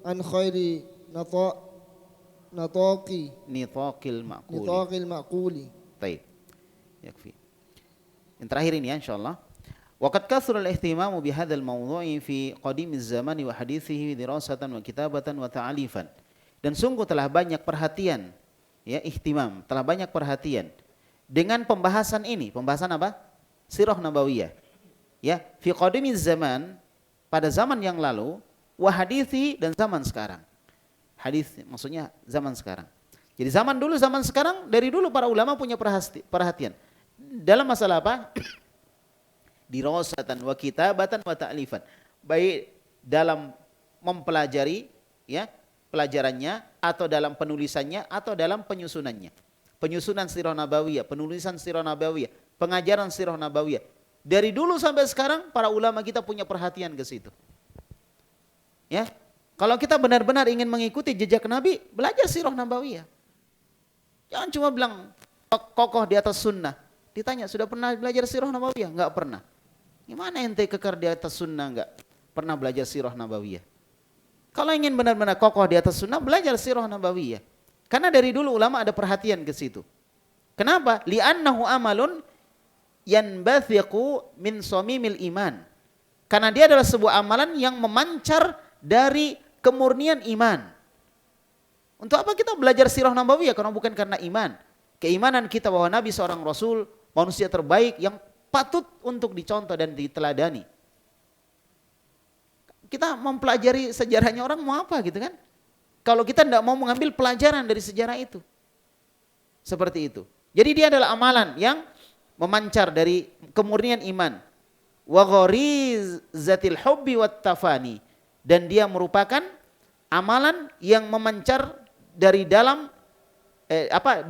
an khairi nata nataqi nitaqil ma'quli. nitaqil ma'quli. Baik. Yakfi. Yang terakhir ini ya insyaallah. Waqad kathura al-ihtimamu bihadzal mawdhu'i fi qadimiz zamani wa hadithihi dirasatan wa kitabatan wa ta'alifan. Dan sungguh telah banyak perhatian, ya ihtimam, telah banyak perhatian dengan pembahasan ini. Pembahasan apa? Sirah Nabawiyah. Ya, fi qadimiz zaman, pada zaman yang lalu, wa hadithi, dan zaman sekarang. Hadis maksudnya zaman sekarang. Jadi zaman dulu, zaman sekarang, dari dulu para ulama punya perhatian. Dalam masalah apa? Dirasatan wa kitabatan wa ta'lifan. Baik dalam mempelajari ya, pelajarannya atau dalam penulisannya atau dalam penyusunannya. Penyusunan sirah nabawiyah, penulisan sirah nabawiyah, pengajaran sirah nabawiyah. Dari dulu sampai sekarang para ulama kita punya perhatian ke situ. Ya. Kalau kita benar-benar ingin mengikuti jejak Nabi, belajar sirah nabawiyah. Jangan cuma bilang kokoh di atas sunnah. Ditanya, sudah pernah belajar sirah nabawiyah? Enggak pernah. Gimana ente kekar di atas sunnah enggak pernah belajar sirah nabawiyah? Kalau ingin benar-benar kokoh di atas sunnah, belajar sirah nabawiyah. Karena dari dulu ulama ada perhatian ke situ. Kenapa? Li'annahu amalun yanbathiqu min somimil iman. Karena dia adalah sebuah amalan yang memancar dari kemurnian iman. Untuk apa kita belajar sirah nabawiyah? Karena bukan karena iman. Keimanan kita bahwa Nabi seorang Rasul, manusia terbaik yang patut untuk dicontoh dan diteladani. Kita mempelajari sejarahnya orang mau apa gitu kan? Kalau kita tidak mau mengambil pelajaran dari sejarah itu. Seperti itu. Jadi dia adalah amalan yang memancar dari kemurnian iman. Wa gharizatil hubbi wat tafani. Dan dia merupakan amalan yang memancar dari dalam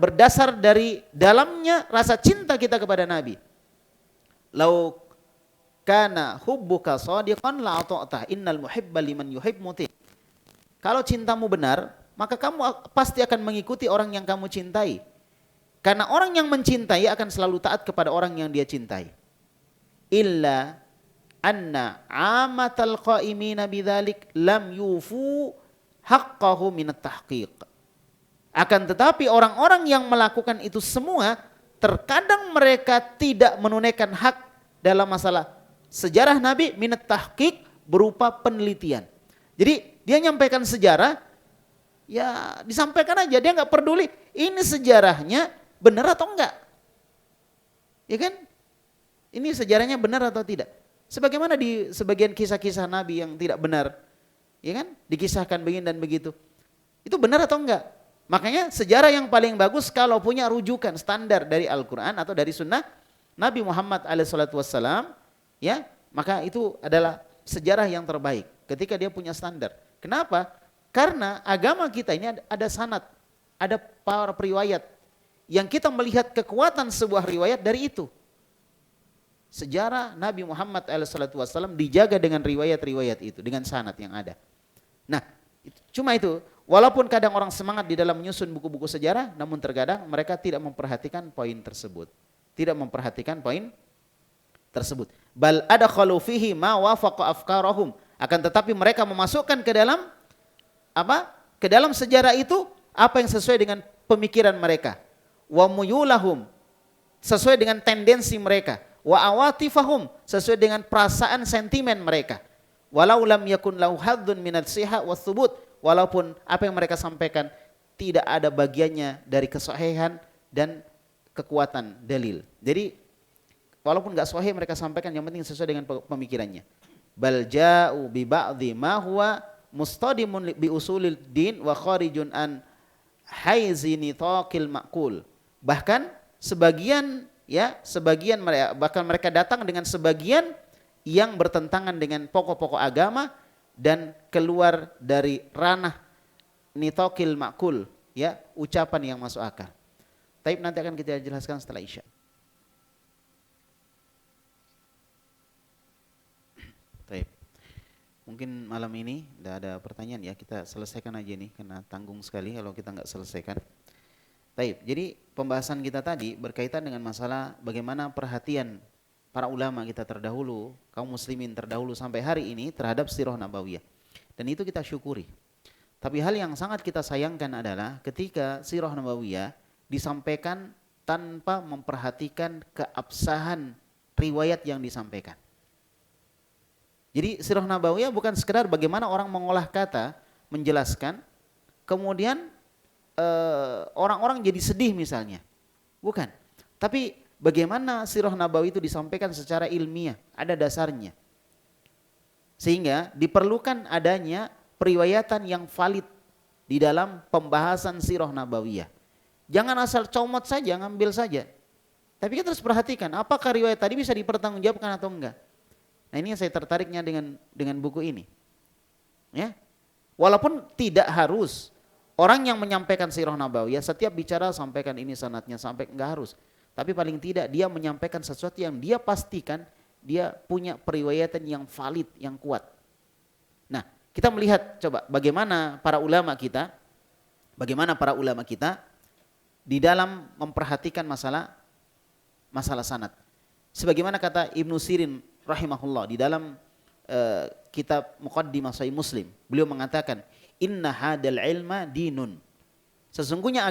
berdasar dari dalamnya rasa cinta kita kepada Nabi. Lau kana hubbuka shadiqan la ata'tah innal muhibba liman yuhib muti. Kalau cintamu benar, maka kamu pasti akan mengikuti orang yang kamu cintai. Karena orang yang mencintai akan selalu taat kepada orang yang dia cintai. Illa anna amatal qaimina bidzalik lam yufu haqqahu minat tahqiq. Akan tetapi orang-orang yang melakukan itu semua terkadang mereka tidak menunaikan hak dalam masalah sejarah Nabi minat tahqiq berupa penelitian. Jadi dia nyampaikan sejarah, ya disampaikan aja, dia nggak peduli ini sejarahnya benar atau enggak. Ya kan? Ini sejarahnya benar atau tidak. Sebagaimana di sebagian kisah-kisah Nabi yang tidak benar, ya kan? Dikisahkan begini dan begitu. Itu benar atau enggak? Makanya sejarah yang paling bagus kalau punya rujukan standar dari Al-Quran atau dari sunnah Nabi Muhammad SAW, ya, maka itu adalah sejarah yang terbaik ketika dia punya standar. Kenapa? Karena agama kita ini ada sanad, ada para periwayat yang kita melihat kekuatan sebuah riwayat dari itu. Sejarah Nabi Muhammad SAW dijaga dengan riwayat-riwayat itu, dengan sanad yang ada. Nah, cuma itu. Walaupun kadang orang semangat di dalam menyusun buku-buku sejarah, namun terkadang mereka tidak memperhatikan poin tersebut. Tidak memperhatikan poin tersebut. Bal adkhalu fihi ma wafaqa afkarahum. Akan tetapi mereka memasukkan ke dalam apa? Ke dalam sejarah itu apa yang sesuai dengan pemikiran mereka. Wa muyulahum, sesuai dengan tendensi mereka. Wa awatifahum, sesuai dengan perasaan sentimen mereka. Walau lam yakun lahu hadzun minat siha wa thubut. Walaupun apa yang mereka sampaikan tidak ada bagiannya dari kesahihan dan kekuatan dalil. Jadi walaupun enggak sahih mereka sampaikan, yang penting sesuai dengan pemikirannya. Bal ja'u bi ba'dhi ma huwa mustadimun bi usulil din wa kharijun an haizi nitaqil ma'qul. Bahkan sebagian mereka, bahkan mereka datang dengan sebagian yang bertentangan dengan pokok-pokok agama dan keluar dari ranah nitaqil ma'qul, ya, ucapan yang masuk akal. Taib nanti akan kita jelaskan setelah Isya. Taib. Mungkin malam ini tidak ada pertanyaan ya, kita selesaikan aja nih karena tanggung sekali kalau kita nggak selesaikan. Taib. Jadi pembahasan kita tadi berkaitan dengan masalah bagaimana perhatian para ulama kita terdahulu, kaum muslimin terdahulu sampai hari ini terhadap sirah nabawiyah. Dan itu kita syukuri. Tapi hal yang sangat kita sayangkan adalah ketika sirah nabawiyah disampaikan tanpa memperhatikan keabsahan riwayat yang disampaikan. Jadi sirah nabawiyah bukan sekedar bagaimana orang mengolah kata, menjelaskan, kemudian orang-orang jadi sedih misalnya. Bukan. Tapi bagaimana sirah nabawi itu disampaikan secara ilmiah, ada dasarnya. Sehingga diperlukan adanya periwayatan yang valid di dalam pembahasan sirah nabawiyah. Jangan asal comot saja, ngambil saja. Tapi kita harus perhatikan apakah riwayat tadi bisa dipertanggungjawabkan atau enggak. Nah, ini yang saya tertariknya dengan buku ini. Ya. Walaupun tidak harus orang yang menyampaikan sirah nabawiyah setiap bicara sampaikan ini sanadnya, sampai enggak harus. Tapi paling tidak dia menyampaikan sesuatu yang dia pastikan dia punya periwayatan yang valid, yang kuat. Nah, kita melihat coba bagaimana para ulama kita di dalam memperhatikan masalah sanad. Sebagaimana kata Ibnu Sirin rahimahullah di dalam kitab Muqaddimah Sahih Muslim, beliau mengatakan, "Inna hadal ilma dinun." Sesungguhnya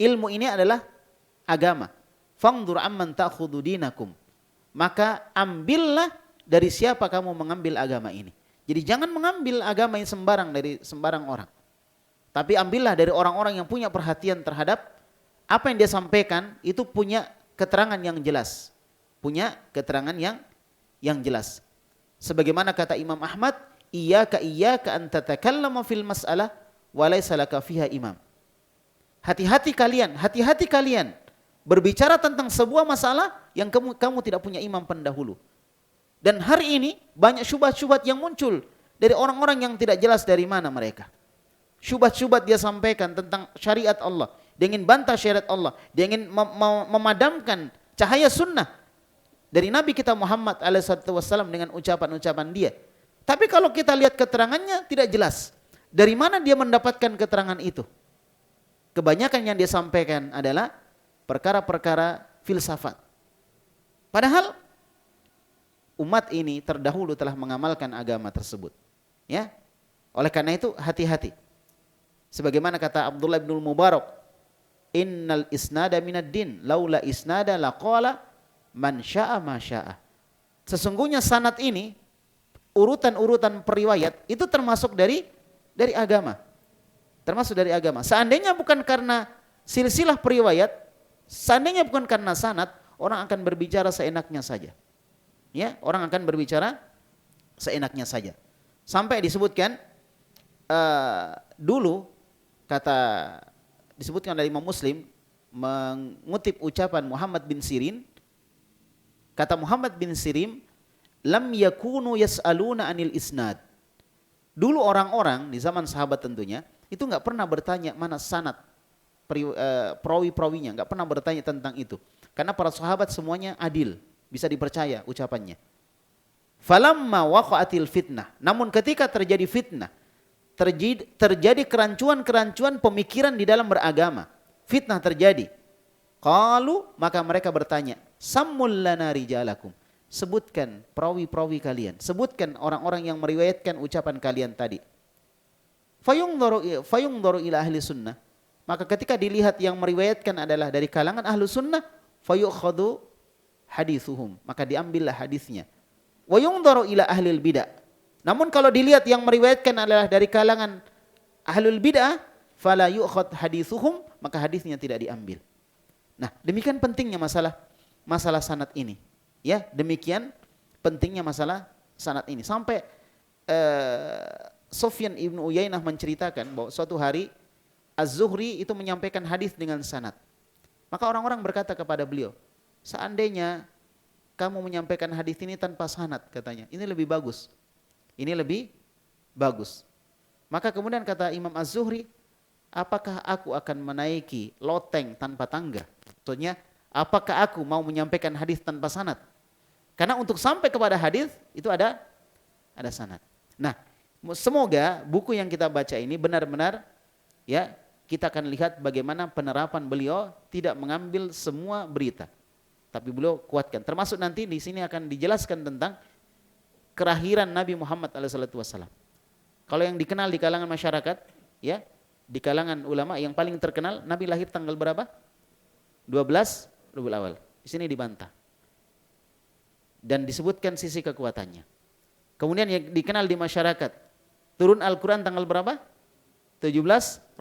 ilmu ini adalah agama. Fangdur amman ta'khudhu dinakum. Maka ambillah dari siapa kamu mengambil agama ini. Jadi jangan mengambil agama ini sembarang dari sembarang orang. Tapi ambillah dari orang-orang yang punya perhatian terhadap apa yang dia sampaikan, itu punya keterangan yang jelas. Punya keterangan yang jelas. Sebagaimana kata Imam Ahmad, iyyaka an tatakallama fil mas'alah wa laysa laka fiha imam. Hati-hati kalian berbicara tentang sebuah masalah yang kamu tidak punya imam pendahulu. Dan hari ini banyak syubhat-syubhat yang muncul dari orang-orang yang tidak jelas dari mana mereka. Syubhat-syubhat dia sampaikan tentang syariat Allah. Dia ingin bantah syariat Allah. Dia ingin memadamkan cahaya sunnah dari Nabi kita Muhammad SAW dengan ucapan-ucapan dia. Tapi kalau kita lihat keterangannya tidak jelas. Dari mana dia mendapatkan keterangan itu? Kebanyakan yang dia sampaikan adalah perkara-perkara filsafat. Padahal umat ini terdahulu telah mengamalkan agama tersebut. Ya. Oleh karena itu hati-hati. Sebagaimana kata Abdullah bin Mubarak, innal isnada minad din, laula isnada laqala man syaa ma syaa. Sesungguhnya sanad ini, urutan-urutan periwayat itu termasuk dari agama. Termasuk dari agama. Seandainya bukan karena silsilah periwayat, seandainya bukan karena sanad, orang akan berbicara seenaknya saja. Ya, orang akan berbicara seenaknya saja. Sampai disebutkan dulu disebutkan dari Imam Muslim mengutip ucapan Muhammad bin Sirin. Kata Muhammad bin Sirin, lam yakunu yas'aluna anil isnad. Dulu orang-orang di zaman sahabat tentunya itu enggak pernah bertanya mana sanad perawi-perawinya, enggak pernah bertanya tentang itu. Karena para sahabat semuanya adil, bisa dipercaya ucapannya. Falamma waqa'atil fitnah. Namun ketika terjadi fitnah, terjadi kerancuan-kerancuan pemikiran di dalam beragama, fitnah terjadi. Qalu, maka mereka bertanya, sammul lana rijalakum. Sebutkan perawi-perawi kalian, sebutkan orang-orang yang meriwayatkan ucapan kalian tadi. Fayungdharu ila ahli sunnah. Maka ketika dilihat yang meriwayatkan adalah dari kalangan ahlu sunnah, fayukhadhu hadithuhum, maka diambillah hadisnya. Wa yungdharu ila ahlil bid'ah. Namun kalau dilihat yang meriwayatkan adalah dari kalangan ahlul bid'ah, fala yu'khad hadithuhum, maka hadisnya tidak diambil. Nah, demikian pentingnya masalah sanad ini. Ya, demikian pentingnya masalah sanad ini. Sampai Sufyan ibnu Uyainah menceritakan bahwa suatu hari Az-Zuhri itu menyampaikan hadis dengan sanad. Maka orang-orang berkata kepada beliau, seandainya kamu menyampaikan hadis ini tanpa sanad, katanya, ini lebih bagus. Ini lebih bagus. Maka kemudian kata Imam Az-Zuhri, apakah aku akan menaiki loteng tanpa tangga? Maksudnya, apakah aku mau menyampaikan hadis tanpa sanad? Karena untuk sampai kepada hadis itu ada sanad. Nah, semoga buku yang kita baca ini benar-benar ya kita akan lihat bagaimana penerapan beliau tidak mengambil semua berita, tapi beliau kuatkan. Termasuk nanti di sini akan dijelaskan tentang kelahiran Nabi Muhammad SAW. Kalau yang dikenal di kalangan masyarakat, ya, di kalangan ulama yang paling terkenal, Nabi lahir tanggal berapa? 12 Rabiul Awal. Di sini dibantah. Dan disebutkan sisi kekuatannya. Kemudian yang dikenal di masyarakat, turun Al-Quran tanggal berapa? 17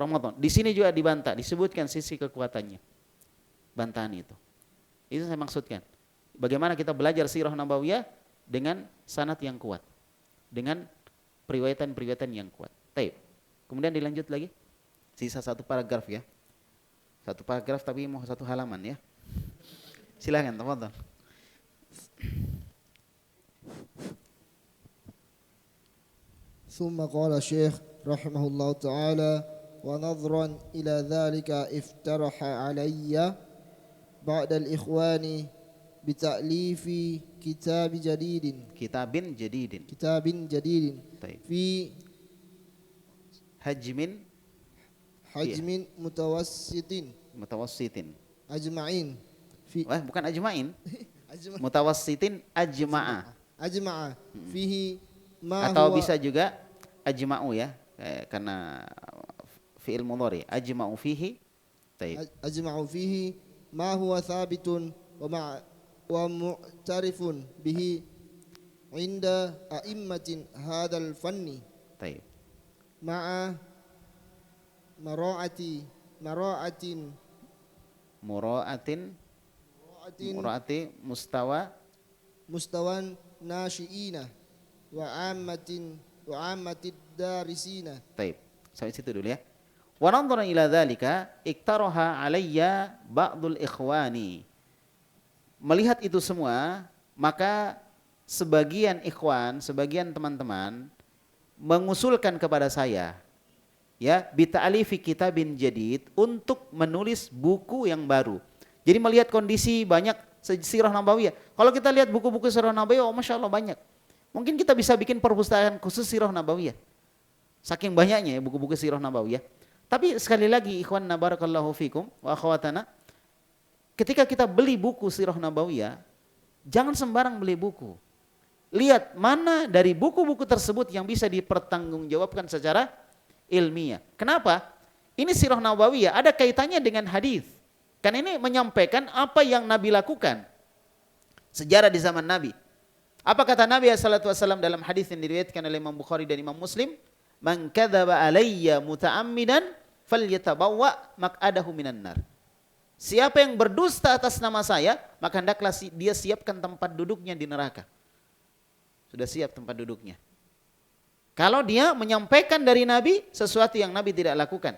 Ramadan. Di sini juga dibantah, disebutkan sisi kekuatannya. Bantahan itu. Itu saya maksudkan. Bagaimana kita belajar sirah nabawiyah dengan sanad yang kuat. Dengan periwayatan-periwayatan yang kuat. Taib. Kemudian dilanjut lagi. Sisa satu paragraf ya. Satu paragraf tapi mau satu halaman ya. Silakan, tafadhol. ثم قال الشيخ رحمه الله تعالى ونظرا إلى ذلك افترح علي بعد الإخوان بتأليف كتاب جديد كتاب جديد طيب. في حجم متوسط أجمعين في bukan ajma'in. Mutawassitin ajma'a. فيه ما Atau هو bisa juga ajma'u ya, karena fi'il mudhari, ajma'u fihi. Taib. أجمع فيه ما هو ثابت ومعترف به عند أئمة هذا الفن Taib. مع Mura'ati مستوى ناشئين وعامة الدارسين. Taib. Sampai situ dulu ya. Wa nadhara ila dzalika iktaraha alayya ba'dul ikhwani. Melihat itu semua, maka sebagian ikhwan, sebagian teman-teman mengusulkan kepada saya, ya, bita'alifi kitabin jadid, untuk menulis buku yang baru. Jadi melihat kondisi banyak sirah nabawiyah. Kalau kita lihat buku-buku sirah nabawiyah, oh masya Allah banyak. Mungkin kita bisa bikin perpustakaan khusus sirah nabawiyah. Saking banyaknya ya buku-buku sirah nabawiyah. Tapi sekali lagi ikhwan barakallahu fikum wa akhwatana, ketika kita beli buku sirah nabawiyah, jangan sembarang beli buku. Lihat mana dari buku-buku tersebut yang bisa dipertanggungjawabkan secara ilmiah. Kenapa? Ini sirah nabawiyah ada kaitannya dengan hadis. Karena ini menyampaikan apa yang Nabi lakukan. Sejarah di zaman Nabi. Apa kata Nabi sallallahu alaihi wasallam dalam hadis yang diriwayatkan oleh Imam Bukhari dan Imam Muslim? Man kadzaba alayya muta'ammidan falyatabawwa maq'adahu minan nar. Siapa yang berdusta atas nama saya, maka hendaklah dia siapkan tempat duduknya di neraka. Sudah siap tempat duduknya. Kalau dia menyampaikan dari Nabi sesuatu yang Nabi tidak lakukan.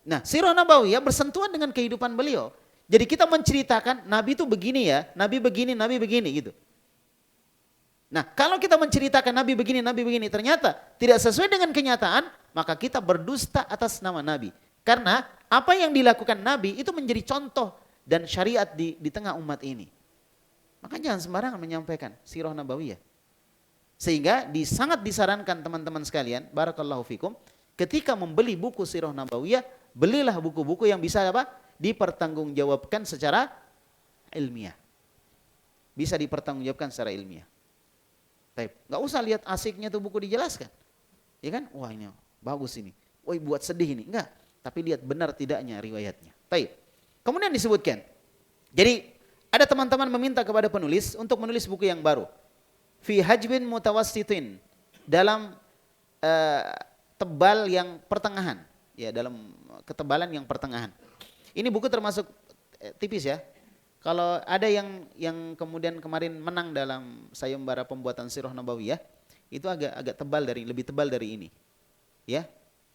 Nah, sirah nabawiyah bersentuhan dengan kehidupan beliau. Jadi kita menceritakan Nabi itu begini ya, Nabi begini gitu. Nah, kalau kita menceritakan Nabi begini, ternyata tidak sesuai dengan kenyataan, maka kita berdusta atas nama Nabi. Karena apa yang dilakukan Nabi itu menjadi contoh dan syariat di tengah umat ini. Maka jangan sembarangan menyampaikan sirah nabawiyah. Sehingga sangat disarankan teman-teman sekalian, barakallahu fikum, ketika membeli buku sirah nabawiyah, belilah buku-buku yang bisa apa? Dipertanggungjawabkan secara ilmiah. Bisa dipertanggungjawabkan secara ilmiah. Nggak usah lihat asiknya tuh buku dijelaskan. Ya kan? Wah ini bagus ini. Wah buat sedih ini. Enggak. Tapi lihat benar tidaknya riwayatnya. Kemudian disebutkan. Jadi ada teman-teman meminta kepada penulis untuk menulis buku yang baru. Fi hajbin mutawassitin. Dalam tebal yang pertengahan. Ya, dalam ketebalan yang pertengahan. Ini buku termasuk tipis ya. Kalau ada yang kemudian kemarin menang dalam sayembara pembuatan sirah nabawiyah, itu agak lebih tebal dari ini. Ya.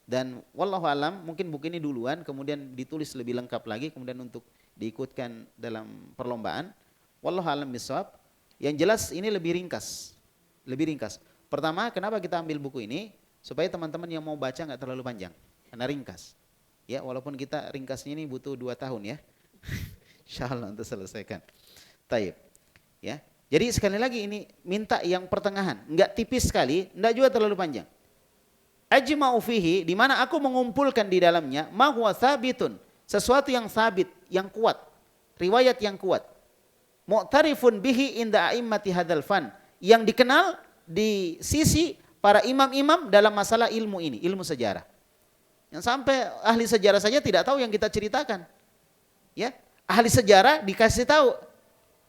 Dan wallahu alam, mungkin buku ini duluan kemudian ditulis lebih lengkap lagi kemudian untuk diikutkan dalam perlombaan. Wallahu alam bisawab. Yang jelas ini lebih ringkas. Pertama, kenapa kita ambil buku ini? Supaya teman-teman yang mau baca enggak terlalu panjang. Karena ringkas. Ya, walaupun kita ringkasnya ini butuh 2 tahun ya. Insyaallah untuk selesaikan. Taib. Ya. Jadi sekali lagi ini minta yang pertengahan, enggak tipis sekali, enggak juga terlalu panjang. Ajma'u fihi, di mana aku mengumpulkan di dalamnya ma huwa tsabitun, sesuatu yang sabit, yang kuat, riwayat yang kuat. Mu'tarifun bihi inda a'immati hadzal fan, yang dikenal di sisi para imam-imam dalam masalah ilmu ini, ilmu sejarah. Yang sampai ahli sejarah saja tidak tahu yang kita ceritakan. Ya, ahli sejarah dikasih tahu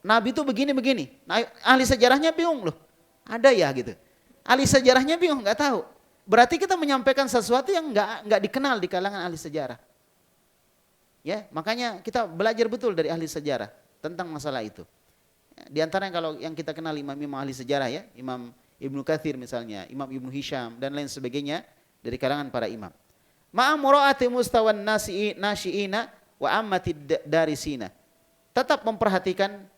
Nabi itu begini-begini. Nah, ahli sejarahnya bingung loh. Ada ya gitu. Ahli sejarahnya bingung, nggak tahu. Berarti kita menyampaikan sesuatu yang nggak dikenal di kalangan ahli sejarah. Ya, makanya kita belajar betul dari ahli sejarah tentang masalah itu. Di antaranya kalau yang kita kenal imam-imam ahli sejarah ya, Imam Ibnu Katsir misalnya, Imam Ibnu Hisham dan lain sebagainya dari kalangan para imam. Ma'a mura'ati mustawan nasyiina wa ammatid darisina. Tetap memperhatikan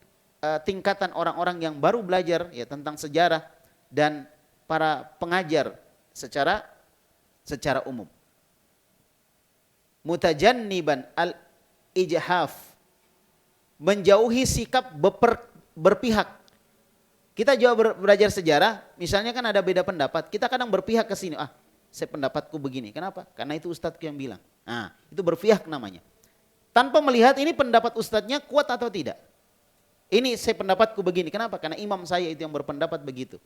tingkatan orang-orang yang baru belajar ya tentang sejarah dan para pengajar secara umum. Mutajanniban al-ijhaf, menjauhi sikap berpihak. Kita juga belajar sejarah, misalnya kan ada beda pendapat, kita kadang berpihak ke sini, saya pendapatku begini. Kenapa? Karena itu ustadzku yang bilang. Nah, itu berpihak namanya. Tanpa melihat ini pendapat ustadznya kuat atau tidak. Ini saya pendapatku begini. Kenapa? Karena imam saya itu yang berpendapat begitu.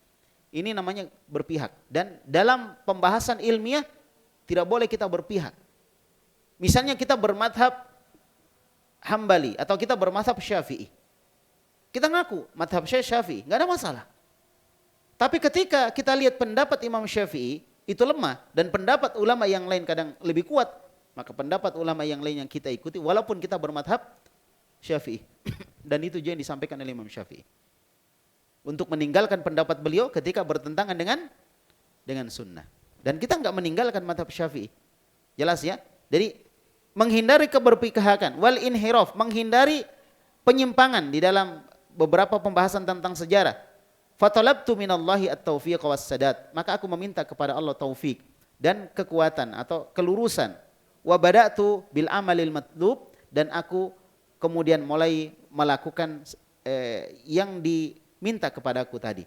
Ini namanya berpihak. Dan dalam pembahasan ilmiah tidak boleh kita berpihak. Misalnya kita bermadhab Hambali atau kita bermadhab Syafi'i. Kita ngaku madhab Syafi'i, nggak ada masalah. Tapi ketika kita lihat pendapat Imam Syafi'i itu lemah dan pendapat ulama yang lain kadang lebih kuat, maka pendapat ulama yang lain yang kita ikuti walaupun kita bermadhab Syafi'i. Dan itu juga yang disampaikan oleh Imam Syafi'i. Untuk meninggalkan pendapat beliau ketika bertentangan dengan sunnah. Dan kita nggak meninggalkan madhab Syafi'i. Jelas ya? Jadi menghindari keberpihakan, wal inhiraf, menghindari penyimpangan di dalam beberapa pembahasan tentang sejarah. Fatalabtu minallahi at-taufiq was-sadad. Maka aku meminta kepada Allah taufik dan kekuatan atau kelurusan. Wa bada'tu bil amalil matlub, dan aku kemudian mulai melakukan yang diminta kepadaku tadi.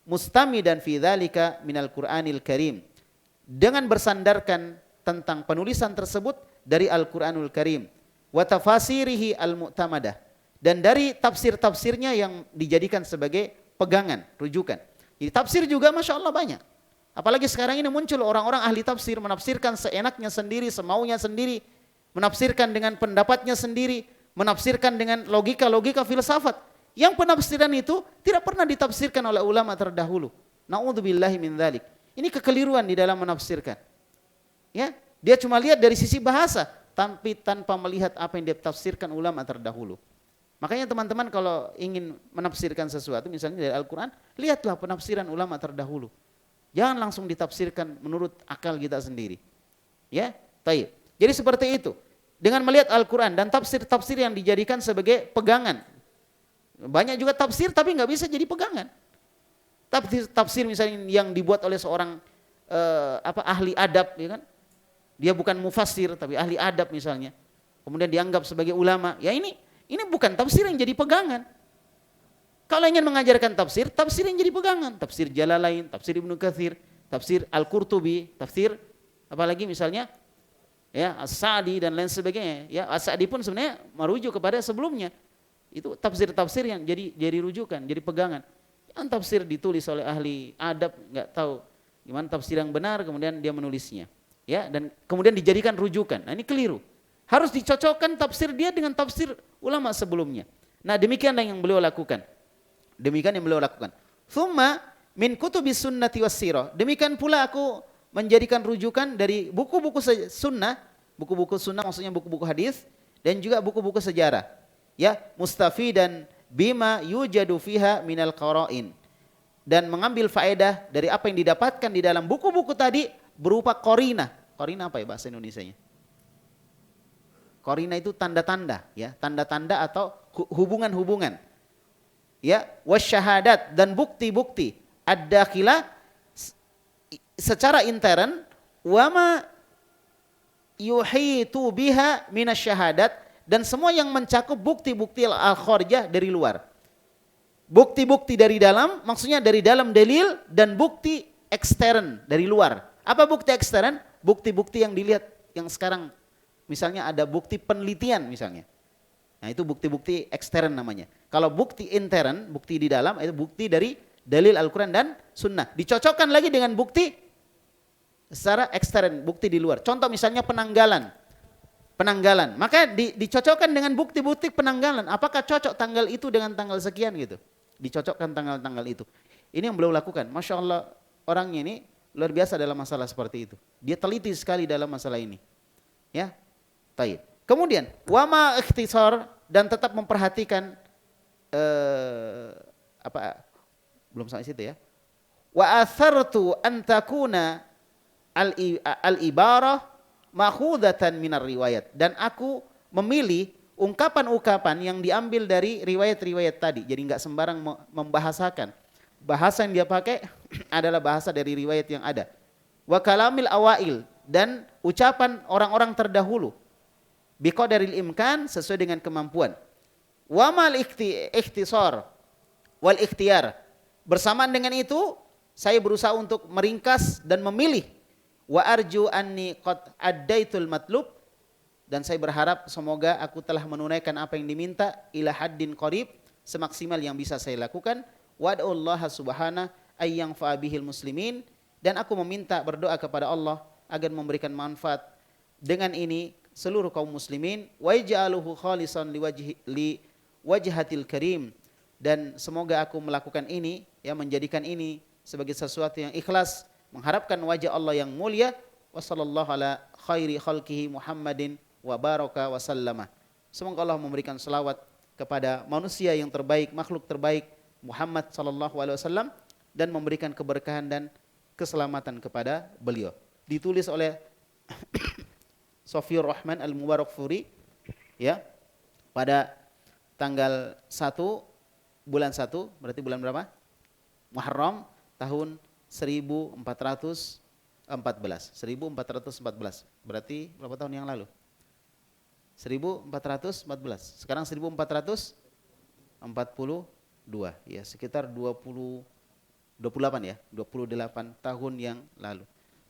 Mustamidan fi dzalika minal Qur'anil Karim. Dengan bersandarkan tentang penulisan tersebut dari Al-Qur'anul Karim. Wa tafasirihi al-mu'tamadah. Dan dari tafsir-tafsirnya yang dijadikan sebagai pegangan, rujukan. Jadi tafsir juga Masya Allah banyak. Apalagi sekarang ini muncul orang-orang ahli tafsir menafsirkan seenaknya sendiri, semaunya sendiri. Menafsirkan dengan pendapatnya sendiri. Menafsirkan dengan logika-logika filsafat. Yang penafsiran itu tidak pernah ditafsirkan oleh ulama terdahulu. Na'udzubillahi min dzalik. Ini kekeliruan di dalam menafsirkan. Ya, dia cuma lihat dari sisi bahasa, tapi tanpa melihat apa yang ditafsirkan ulama terdahulu. Makanya teman-teman kalau ingin menafsirkan sesuatu misalnya dari Al-Quran, lihatlah penafsiran ulama terdahulu. Jangan langsung ditafsirkan menurut akal kita sendiri. Ya, taib. Jadi seperti itu. Dengan melihat Al-Quran dan tafsir-tafsir yang dijadikan sebagai pegangan. Banyak juga tafsir tapi nggak bisa jadi pegangan. Tafsir misalnya yang dibuat oleh seorang ahli adab, ya kan? Dia bukan mufassir tapi ahli adab misalnya. Kemudian dianggap sebagai ulama. Ya ini bukan tafsir yang jadi pegangan. Kalau ingin mengajarkan tafsir, tafsir yang jadi pegangan. Tafsir Jalalain, tafsir Ibnu Katsir, tafsir Al-Qurtubi, tafsir apalagi misalnya ya As-Sa'di dan lain sebagainya. Ya As-Sa'di pun sebenarnya merujuk kepada sebelumnya. Itu tafsir-tafsir yang jadi rujukan, jadi pegangan. Yang tafsir ditulis oleh ahli adab, nggak tahu gimana tafsir yang benar, kemudian dia menulisnya. Ya, dan kemudian dijadikan rujukan. Nah, ini keliru. Harus dicocokkan tafsir dia dengan tafsir ulama sebelumnya. Nah, demikianlah yang beliau lakukan. Demikian yang beliau lakukan. Tsumma min kutubis sunnati wassirah. Demikian pula aku menjadikan rujukan dari buku-buku sunnah, buku-buku sunnah maksudnya buku-buku hadis dan juga buku-buku sejarah. Ya, mustafidan bima yujadu fiha minal qara'in. Dan mengambil faedah dari apa yang didapatkan di dalam buku-buku tadi berupa qarinah. Qarinah apa ya bahasa Indonesianya? Qarinah itu tanda-tanda, ya, tanda-tanda atau hubungan-hubungan. Ya, wasyahadat dan bukti-bukti ad-dakhilah secara intern wama yuhitu biha minasyahadat, dan semua yang mencakup bukti-bukti al-kharijah dari luar. Bukti-bukti dari dalam, maksudnya dari dalam dalil, dan bukti ekstern dari luar. Apa bukti ekstern? Bukti-bukti yang dilihat yang sekarang. Misalnya ada bukti penelitian misalnya. Nah itu bukti-bukti ekstern namanya. Kalau bukti intern, bukti di dalam, itu bukti dari dalil Al-Quran dan Sunnah. Dicocokkan lagi dengan bukti secara ekstern, bukti di luar. Contoh misalnya penanggalan. Maka dicocokkan dengan bukti-bukti penanggalan. Apakah cocok tanggal itu dengan tanggal sekian gitu. Dicocokkan tanggal-tanggal itu. Ini yang beliau lakukan. Masya Allah, orangnya ini luar biasa dalam masalah seperti itu. Dia teliti sekali dalam masalah ini. Ya, taib. Kemudian, wama ikhtisar, dan tetap memperhatikan belum sampai situ ya. Wa athartu an takuna al-ibarah makhudatan minar riwayat, dan aku memilih ungkapan-ungkapan yang diambil dari riwayat-riwayat tadi. Jadi enggak sembarang membahasakan. Bahasa yang dia pakai adalah bahasa dari riwayat yang ada. Wa kalamil awail, dan ucapan orang-orang terdahulu. Biqadaril imkan, sesuai dengan kemampuan. Wa mal ikhtisar wal ikhtiyar. Bersamaan dengan itu, saya berusaha untuk meringkas dan memilih. Wa arju anni qad addaitul matlub, dan saya berharap semoga aku telah menunaikan apa yang diminta ila haddin qarib, semaksimal yang bisa saya lakukan. Wa ad'ullaha subhanahu ayyang fa'abihil muslimin, dan aku meminta berdoa kepada Allah agar memberikan manfaat dengan ini seluruh kaum muslimin. Wa ij'aluhu khalisan li wajhatil karim, dan semoga aku melakukan ini, ya, menjadikan ini sebagai sesuatu yang ikhlas, mengharapkan wajah Allah yang mulia. Wa sallallahu ala khairi khalqihi Muhammadin wa baraka wa sallama. Semoga Allah memberikan selawat kepada manusia yang terbaik, makhluk terbaik Muhammad sallallahu alaihi wasallam, dan memberikan keberkahan dan keselamatan kepada beliau. Ditulis oleh Sofiur Rahman Al-Mubarakfuri, ya, pada tanggal 1 bulan 1, berarti bulan berapa? Muharram tahun 1414. Berarti berapa tahun yang lalu? 1414. Sekarang 1442. Ya, sekitar 28 ya, 28 tahun yang lalu.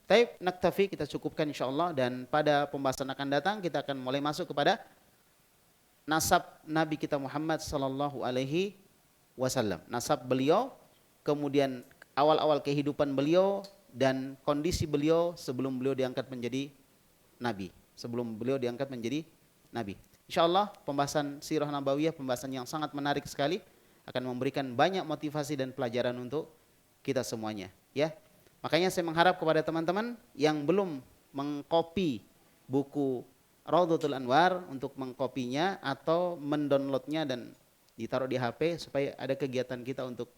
Taib, naktafi, kita cukupkan insyaallah, dan pada pembahasan akan datang kita akan mulai masuk kepada nasab Nabi kita Muhammad sallallahu alaihi wasallam. Nasab beliau, kemudian awal-awal kehidupan beliau dan kondisi beliau sebelum beliau diangkat menjadi nabi. Insyaallah pembahasan sirah nabawiyah pembahasan yang sangat menarik sekali, akan memberikan banyak motivasi dan pelajaran untuk kita semuanya, ya. Makanya saya mengharap kepada teman-teman yang belum mengkopi buku Raudhatul Anwar untuk mengkopinya atau mendownloadnya dan ditaruh di HP supaya ada kegiatan kita untuk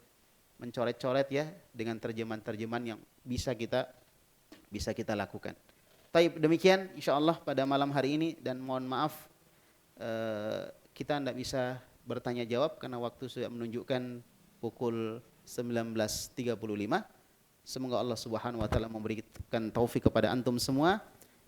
mencoret-coret, ya, dengan terjemahan-terjemahan yang bisa kita lakukan. Baik, demikian insyaallah pada malam hari ini, dan mohon maaf kita tidak bisa bertanya jawab karena waktu sudah menunjukkan pukul 19.35. Semoga Allah Subhanahu wa taala memberikan taufik kepada antum semua,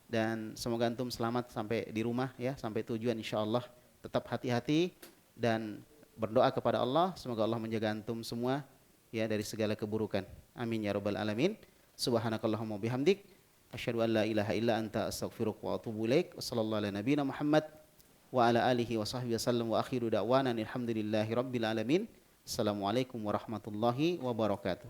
dan semoga antum selamat sampai di rumah, ya, sampai tujuan insyaallah. Tetap hati-hati dan berdoa kepada Allah semoga Allah menjaga antum semua, ya, dari segala keburukan. Amin ya rabbal alamin. Subhanakallahumma bihamdik asyhadu an la ilaha illa anta astaghfiruka wa atubu ilaik. Wassallallahu ala nabiyina Muhammad wa ala alihi wa sahbihi wasallam, wa akhiru da'wana alhamdulillahi rabbil alamin. Assalamualaikum warahmatullahi wabarakatuh.